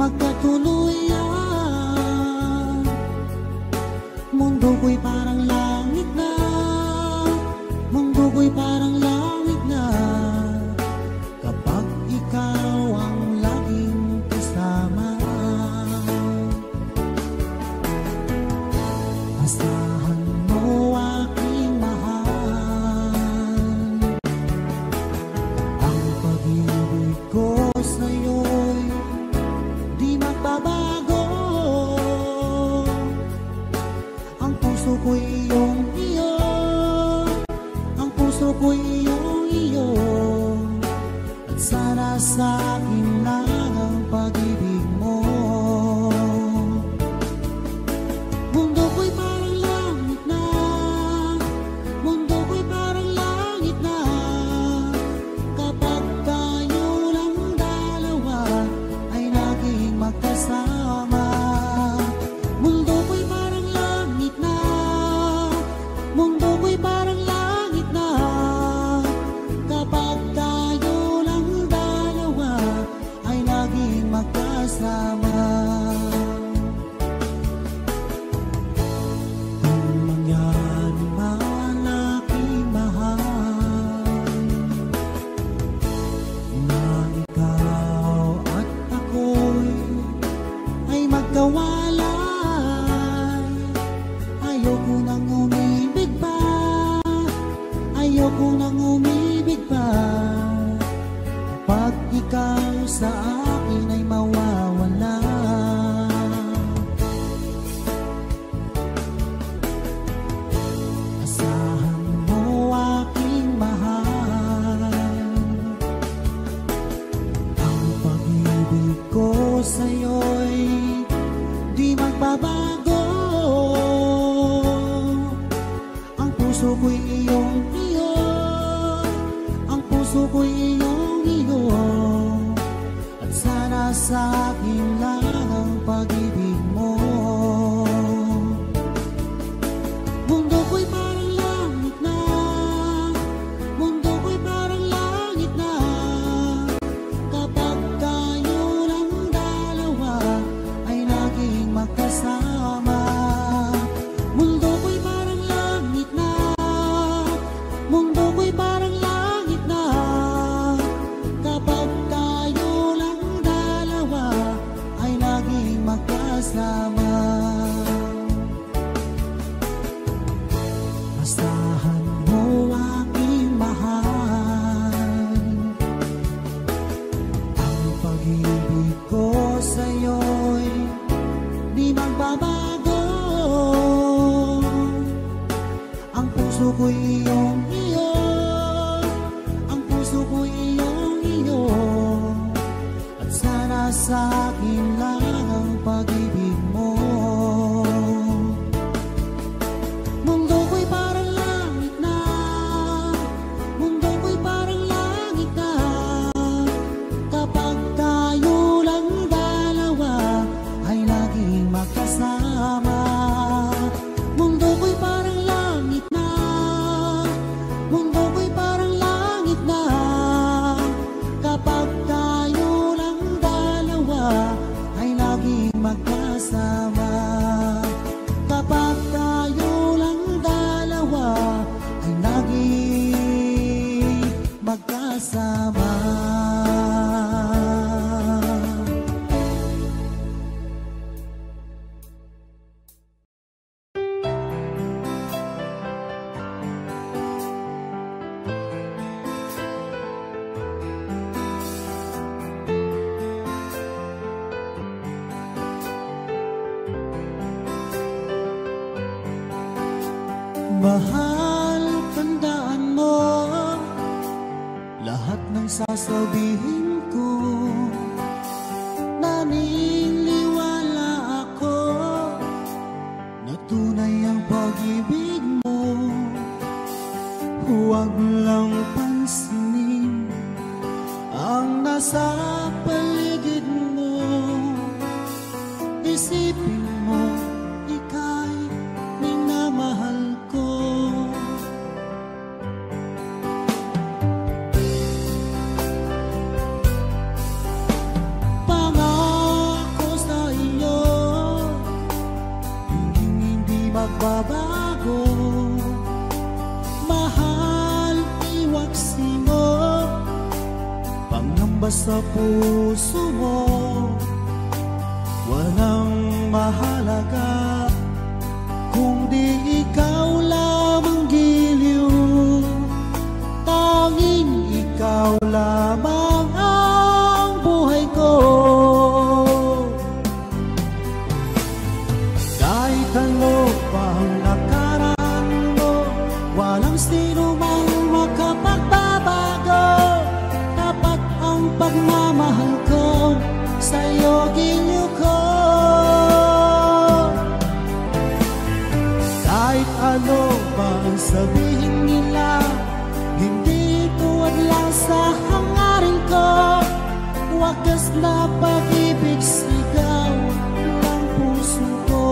magkatuluyan. Mundo ko'y parang langit na, mundo ko'y parang langit na, kapag ikaw ang laging kasama. Asahan mo aking mahal, ang pag-ibig ko sa'yo'y di magbabago. Ang puso ko'y iyong iyo, ang puso ko'y iyong iyo, at sana sa akin lang ang pag-ibig mo. Mundo ko'y parang langit na, mundo ko'y parang langit na, kapag tayo lang dalawa ay laging magkasama. Mundo ko'y parang langit na, mundo ko'y parang langit na, kapag tayo lang dalawa ay laging magkasama. Kung mangyari man aking mahal, na ikaw at ako'y ay magkawalay, ayoko nang umibig pa, ayoko nang umibig pa, kapag ikaw sa akin ay mawawala. Asahan mo aking mahal, ang pag-ibig ko sa'yo'y di magbabago. Ang puso ko'y iyong iyo, ang puso ko'y iyong iyo, at sana sa akin lang ang pag-ibig mo. Mundo ko'y parang langit na, mundo ko'y parang langit na, kapag tayo lang dalawa ay laging magkasama. Mundo ko'y parang langit na, mundo ko'y parang langit na, kapag tayo lang dalawa ay laging magkasama. Asahan mo aking mahal, ang pag-ibig ko sa'yo'y di magbabago. Ang puso ko'y iyong iyo, ang puso ko'y iyong iyo, at sana sa akin lang ang pag-ibig mo. Mundo ko'y parang langit na, mundo ko'y parang langit na, kapag tayo lang dalawa ay laging magkasama. Mundo ko'y parang langit na, mundo ko'y parang langit na, kapag tayo lang dalawa ay laging magkasama. Kapag tayo lang dalawa ay laging magkasama. Mahal, tandaan mo lahat ng sasabihin ko. Naniniwala ako na tunay ang pag-ibig mo. Huwag lang pansinin ang nasa paligid mo. Isipin mo, ika'y minamahal ko. puso mo, walang mahalaga kung di ikaw lamang giliw. Tanging ikaw lamang ang buhay ko. Kahit ano pang nakaraan mo, walang sino mang makapagbabago. Tapat ang pagmamahal ko, sa'yo giliw ko. Kahit ano pang sabihin nila, hindi tuwad lang sa hangarin ko. Wagas na pag-ibig, sigaw ng puso ko.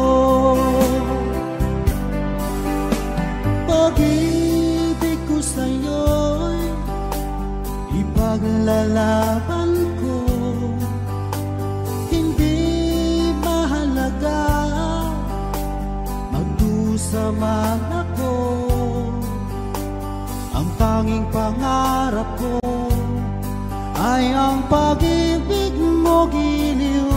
Pag-ibig ko sa'yo'y ipaglalaban ko. Hindi mahalaga magdusa man ako. Ang tanging pangarap ko ay ang pag-ibig mo, giliw.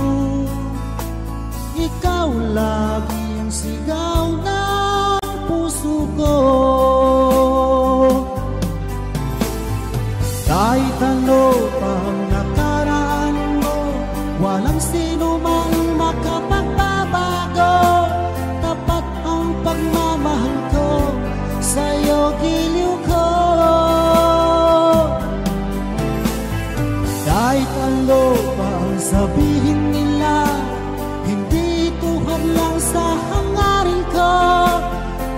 Ikaw lagi ang sigaw ng puso ko. Kahit ano pang nakaraan mo, walang sino man makapagbabago. Tapat ang pagmamahal ko, sa'yo giliw ko. Kahit ano pa ang sabihin nila, hindi tuhad lang sa hangarin ko.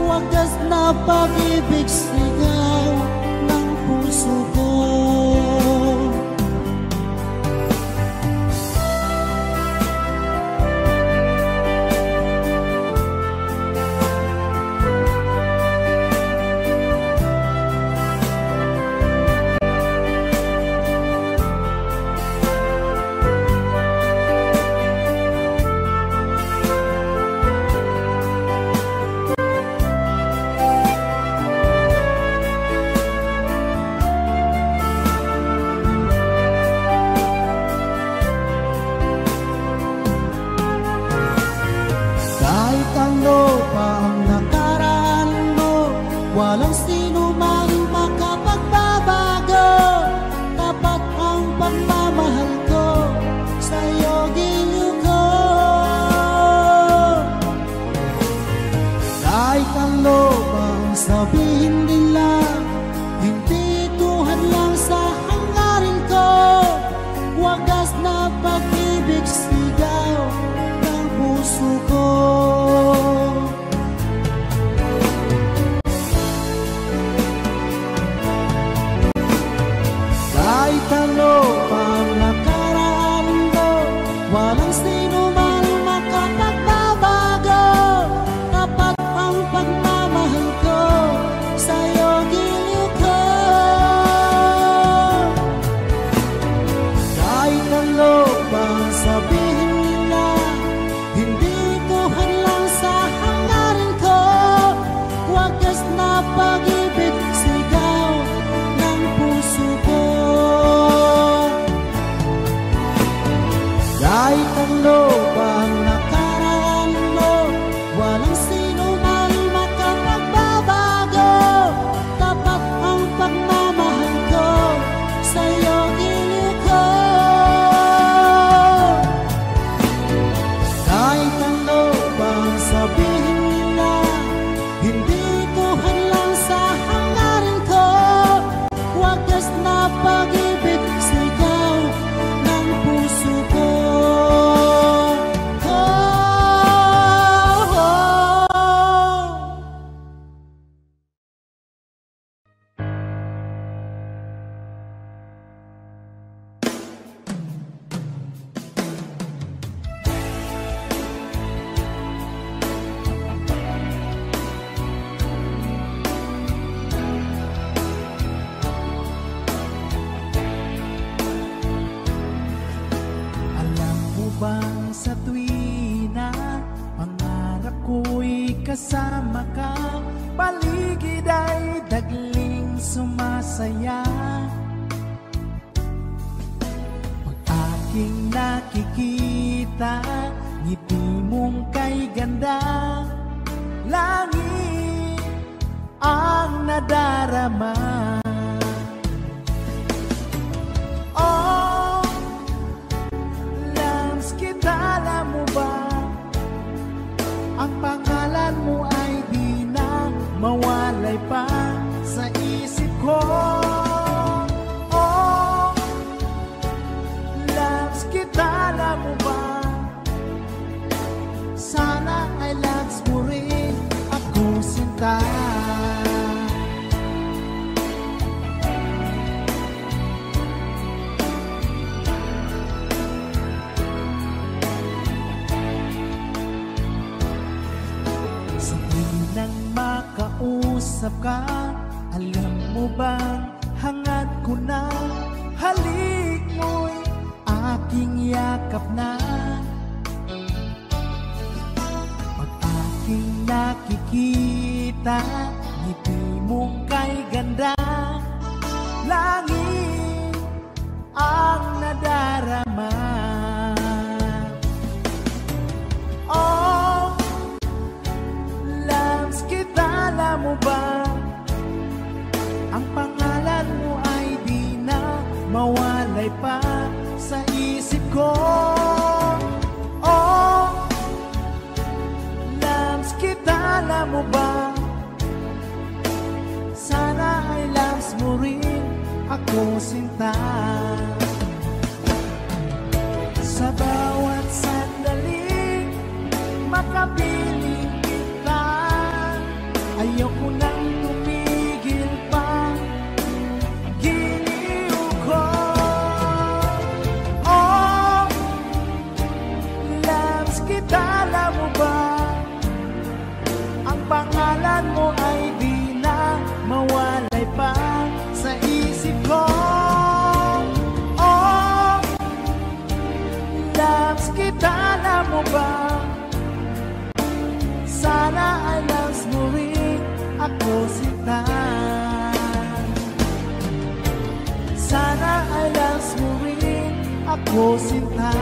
Wagas na pag-ibig, sigaw ng puso ko. Walang sino man makapagbabago. Tapat ang pagmamahal ko, sa'yo giliw ko. Kahit ano bang sabihin nila, hindi tuhad lang sa hangarin ko. Wagas na pag-ibig, sigaw ng puso ko. Kahit ano pang nakaraan mo, walang sino man makapagbabago. Tapat ang pagmamahal ko, sa'yo giliw ko. Kahit ano pang sabihin nila, hindi tuhad lang sa hangarin ko. Wagas na pag-ibig, sigaw ng puso ko. Kahit ano pang nakaraan mo, walang sino man makapagbabago. Tapat ang pagmamahal ko, sa'yo giliw ko. Kahit ano pang sabihin nila, hindi tuhad lang sa hangarin ko. Wagas na pag-ibig, sigaw ng puso ko. Sa tuwina, pangarap ko'y kasama ka. Paligid ay dagling sumasaya. nakikita, ngiti mong kay ganda, langit ang nadarama. Oh, Lams, kita alam mo ba, ang pangalan mo ay di na mawalay pa sa isip ko. Oh, Lams, kita alam mo ba, sana ay loves mo rin ako, sinta. Sa tuwing makausap ka, alam mo bang hangad ko na, halik mo'y aking yakap na. Nakikita, ngiti mong kay ganda, langit ang nadarama. Oh, Lams, kita alam mo ba, ang pangalan mo ay di na mawalay pa sa isip ko. Oh, kita alam mo ba, sana ay loves mo rin ako, sinta. Sa bawat sandali makapiling kita, ayoko nang tumigil pa, giliw ko. Oh, loves, kita alam mo ba, pangalan mo ay di na mawalay pa sa isip ko. Oh, Loves, kita alam mo ba, sana ay loves mo rin ako, sinta. Sana ay loves mo rin ako, sinta.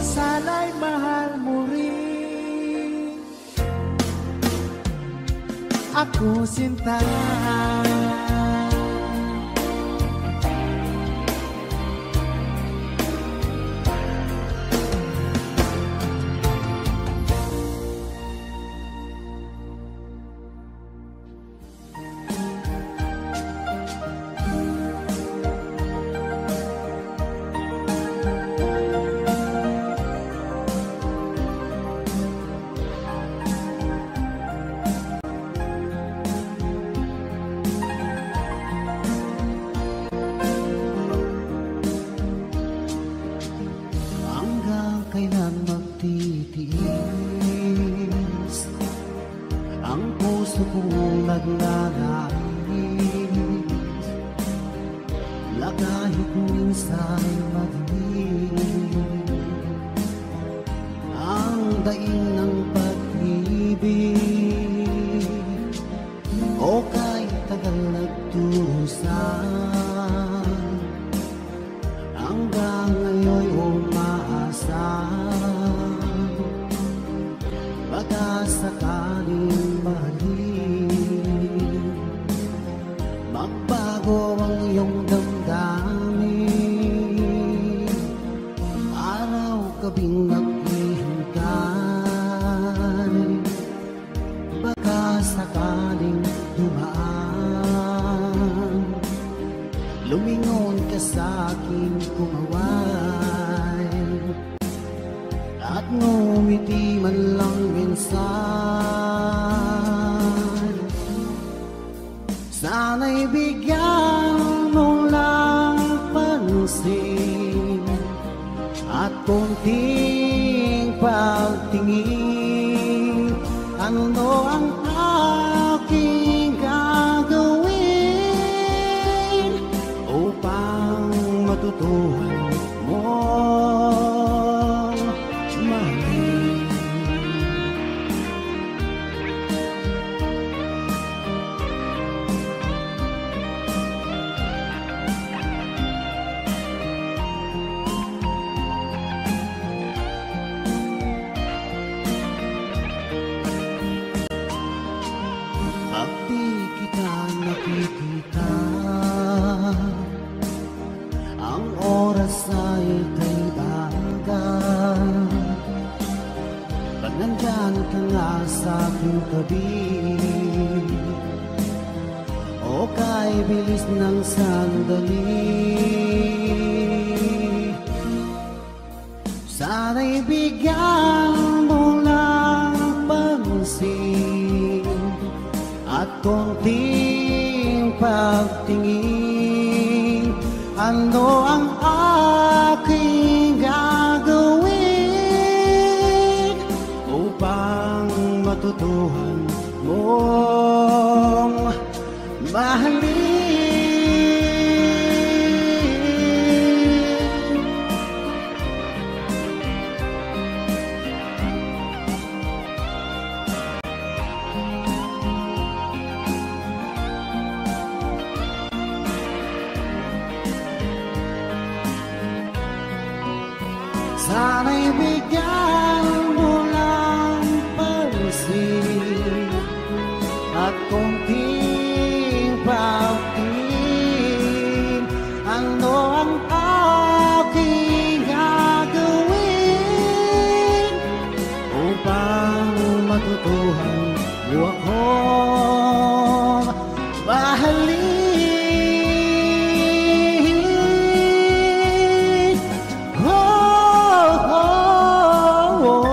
Sana'y mahal mo rin ako, sinta. nandyan ka nga sa aking tabi. O kay bilis ng sandali, sana'y bigyan mo lang pansin at konting pagtingin. Ano ang aking gagawin upang matutuhan mong mahalin? Sana'y bigyan mo lang pansin at konting pagtingin. Ano ang aking gagawin upang matutuhan mo akong mahalin? Oh, oh, oh.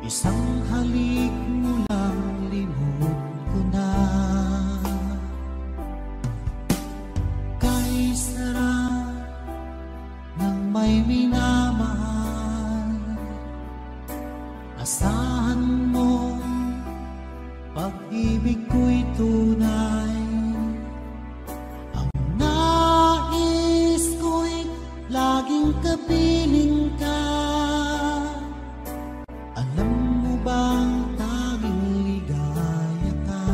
Isang halik mo lang limot ko na. Kay sarap ng may minamahal, asahan mo pag-ibig ko'y tunay. Ang nais ko'y laging kapiling ka. Alam mo bang tanging ligaya ka?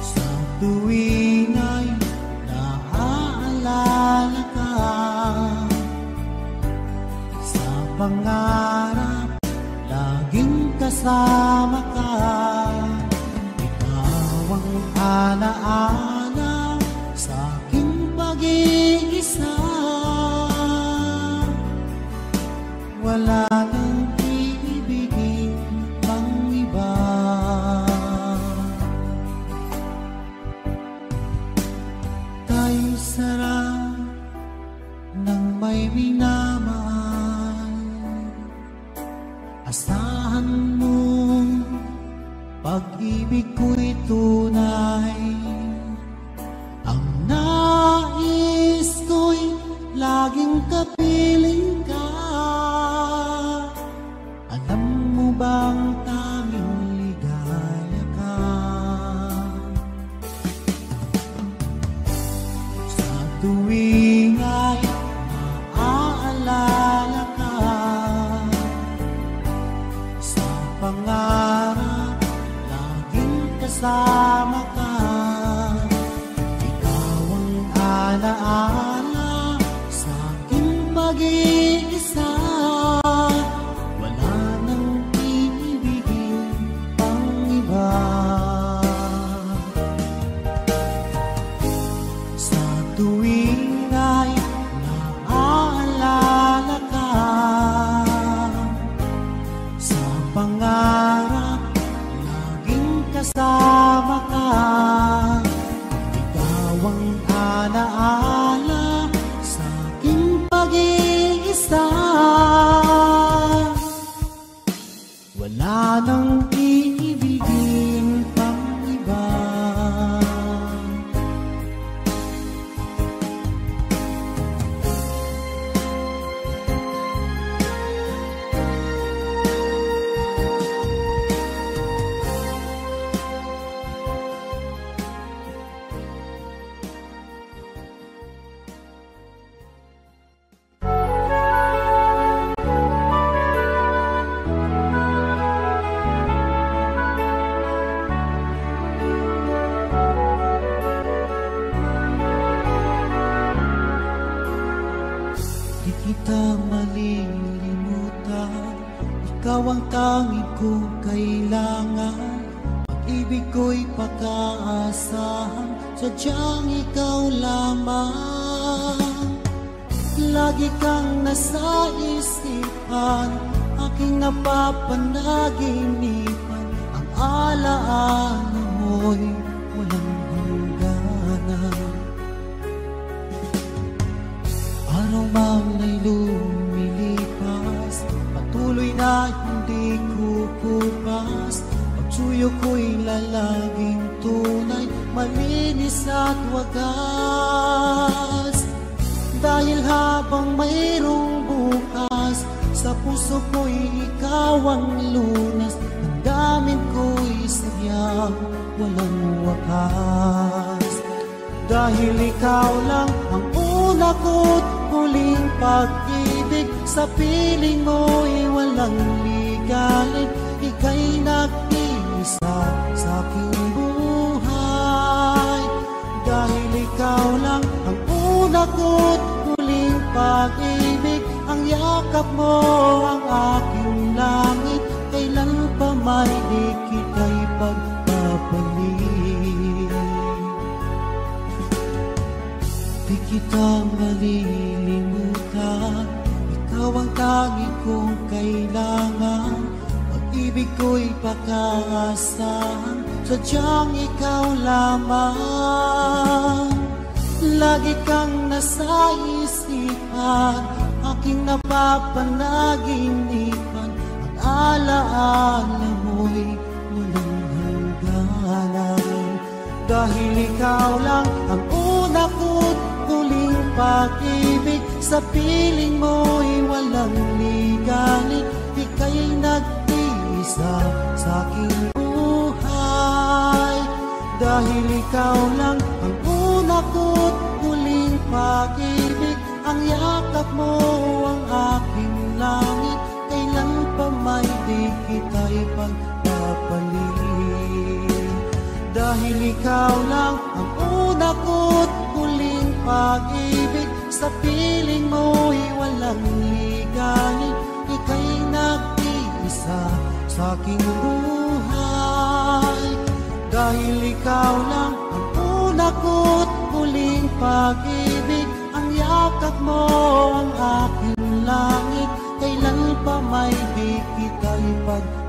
Sa tuwing ay naaalala ka, sa pangarap laging kasama ka. Ikaw ang alaala sa aking pag-iisa. Wala nang iibigin pang iba. Kay sarap ng may minamahal, asahan mong pag-ibig ko'y tunay. Ang nais ko'y laging kapiling ka. Alam mo bang tanging ligaya ka? Sa tuwing ay naaalala ka, sa pangarap laging kasama ka. Ikaw ang alaala sa aking pag-iisa. Wala nang iibigin pang iba. Sa tuwing ay naaalala ka, sa pangarap laging kasama ka. Ikaw ang alaala sa aking pag-iisa. Wala nang iibigin pang iba. Di kita malilimutan, ikaw ang tanging kong kailangan. Pag-ibig ko'y pag-aasahan, sadyang ikaw lamang. Lagi kang nasa isipan, aking napapanaginipan. Ang alaala mo'y walang hangganan. Araw man ay lumilipas, patuloy na hindi kukupas. Pagsuyo ko'y lalaging tunay, malinis at wagas. Dahil habang mayroong bukas, sa puso ko'y ikaw ang lunas. Ang damdamin ko'y sadyang walang wakas. Dahil ikaw lang ang una ko't huling pag-ibig, sa piling mo'y walang ligalig. Ika'y nag-iisa sa aking buhay. Dahil ikaw lang ang una ko't huling pag-ibig, ang yakap mo ang aking langit. Kailan pa may di kita'y pagpapalik. Di kita malilimutan, ikaw ang tanging kong kailangan. Pag-ibig ko'y pag-aasahan, sadyang ikaw lamang. Lagi kang nasa isipan, aking napapanaginipan. Ang alaala mo'y walang hangganan. Dahil ikaw lang ang una ko't huling pag-ibig, sa piling mo'y walang ligalig. Ika'y nag-iisa sa aking buhay. Dahil ikaw lang ang una ko't huling pag-ibig, ang yakap mo ang aking langit. Kailan pa may di kita'y pagpapalit. Dahil ikaw lang ang una ko't huling pag-ibig, sa piling mo'y walang ligalig. Ika'y nag-iisa sa aking buhay. Dahil ikaw lang ang una ko't huling pag-ibig, ang yakap mo ang aking langit. Kailan pa may di kita'y pagpapalit.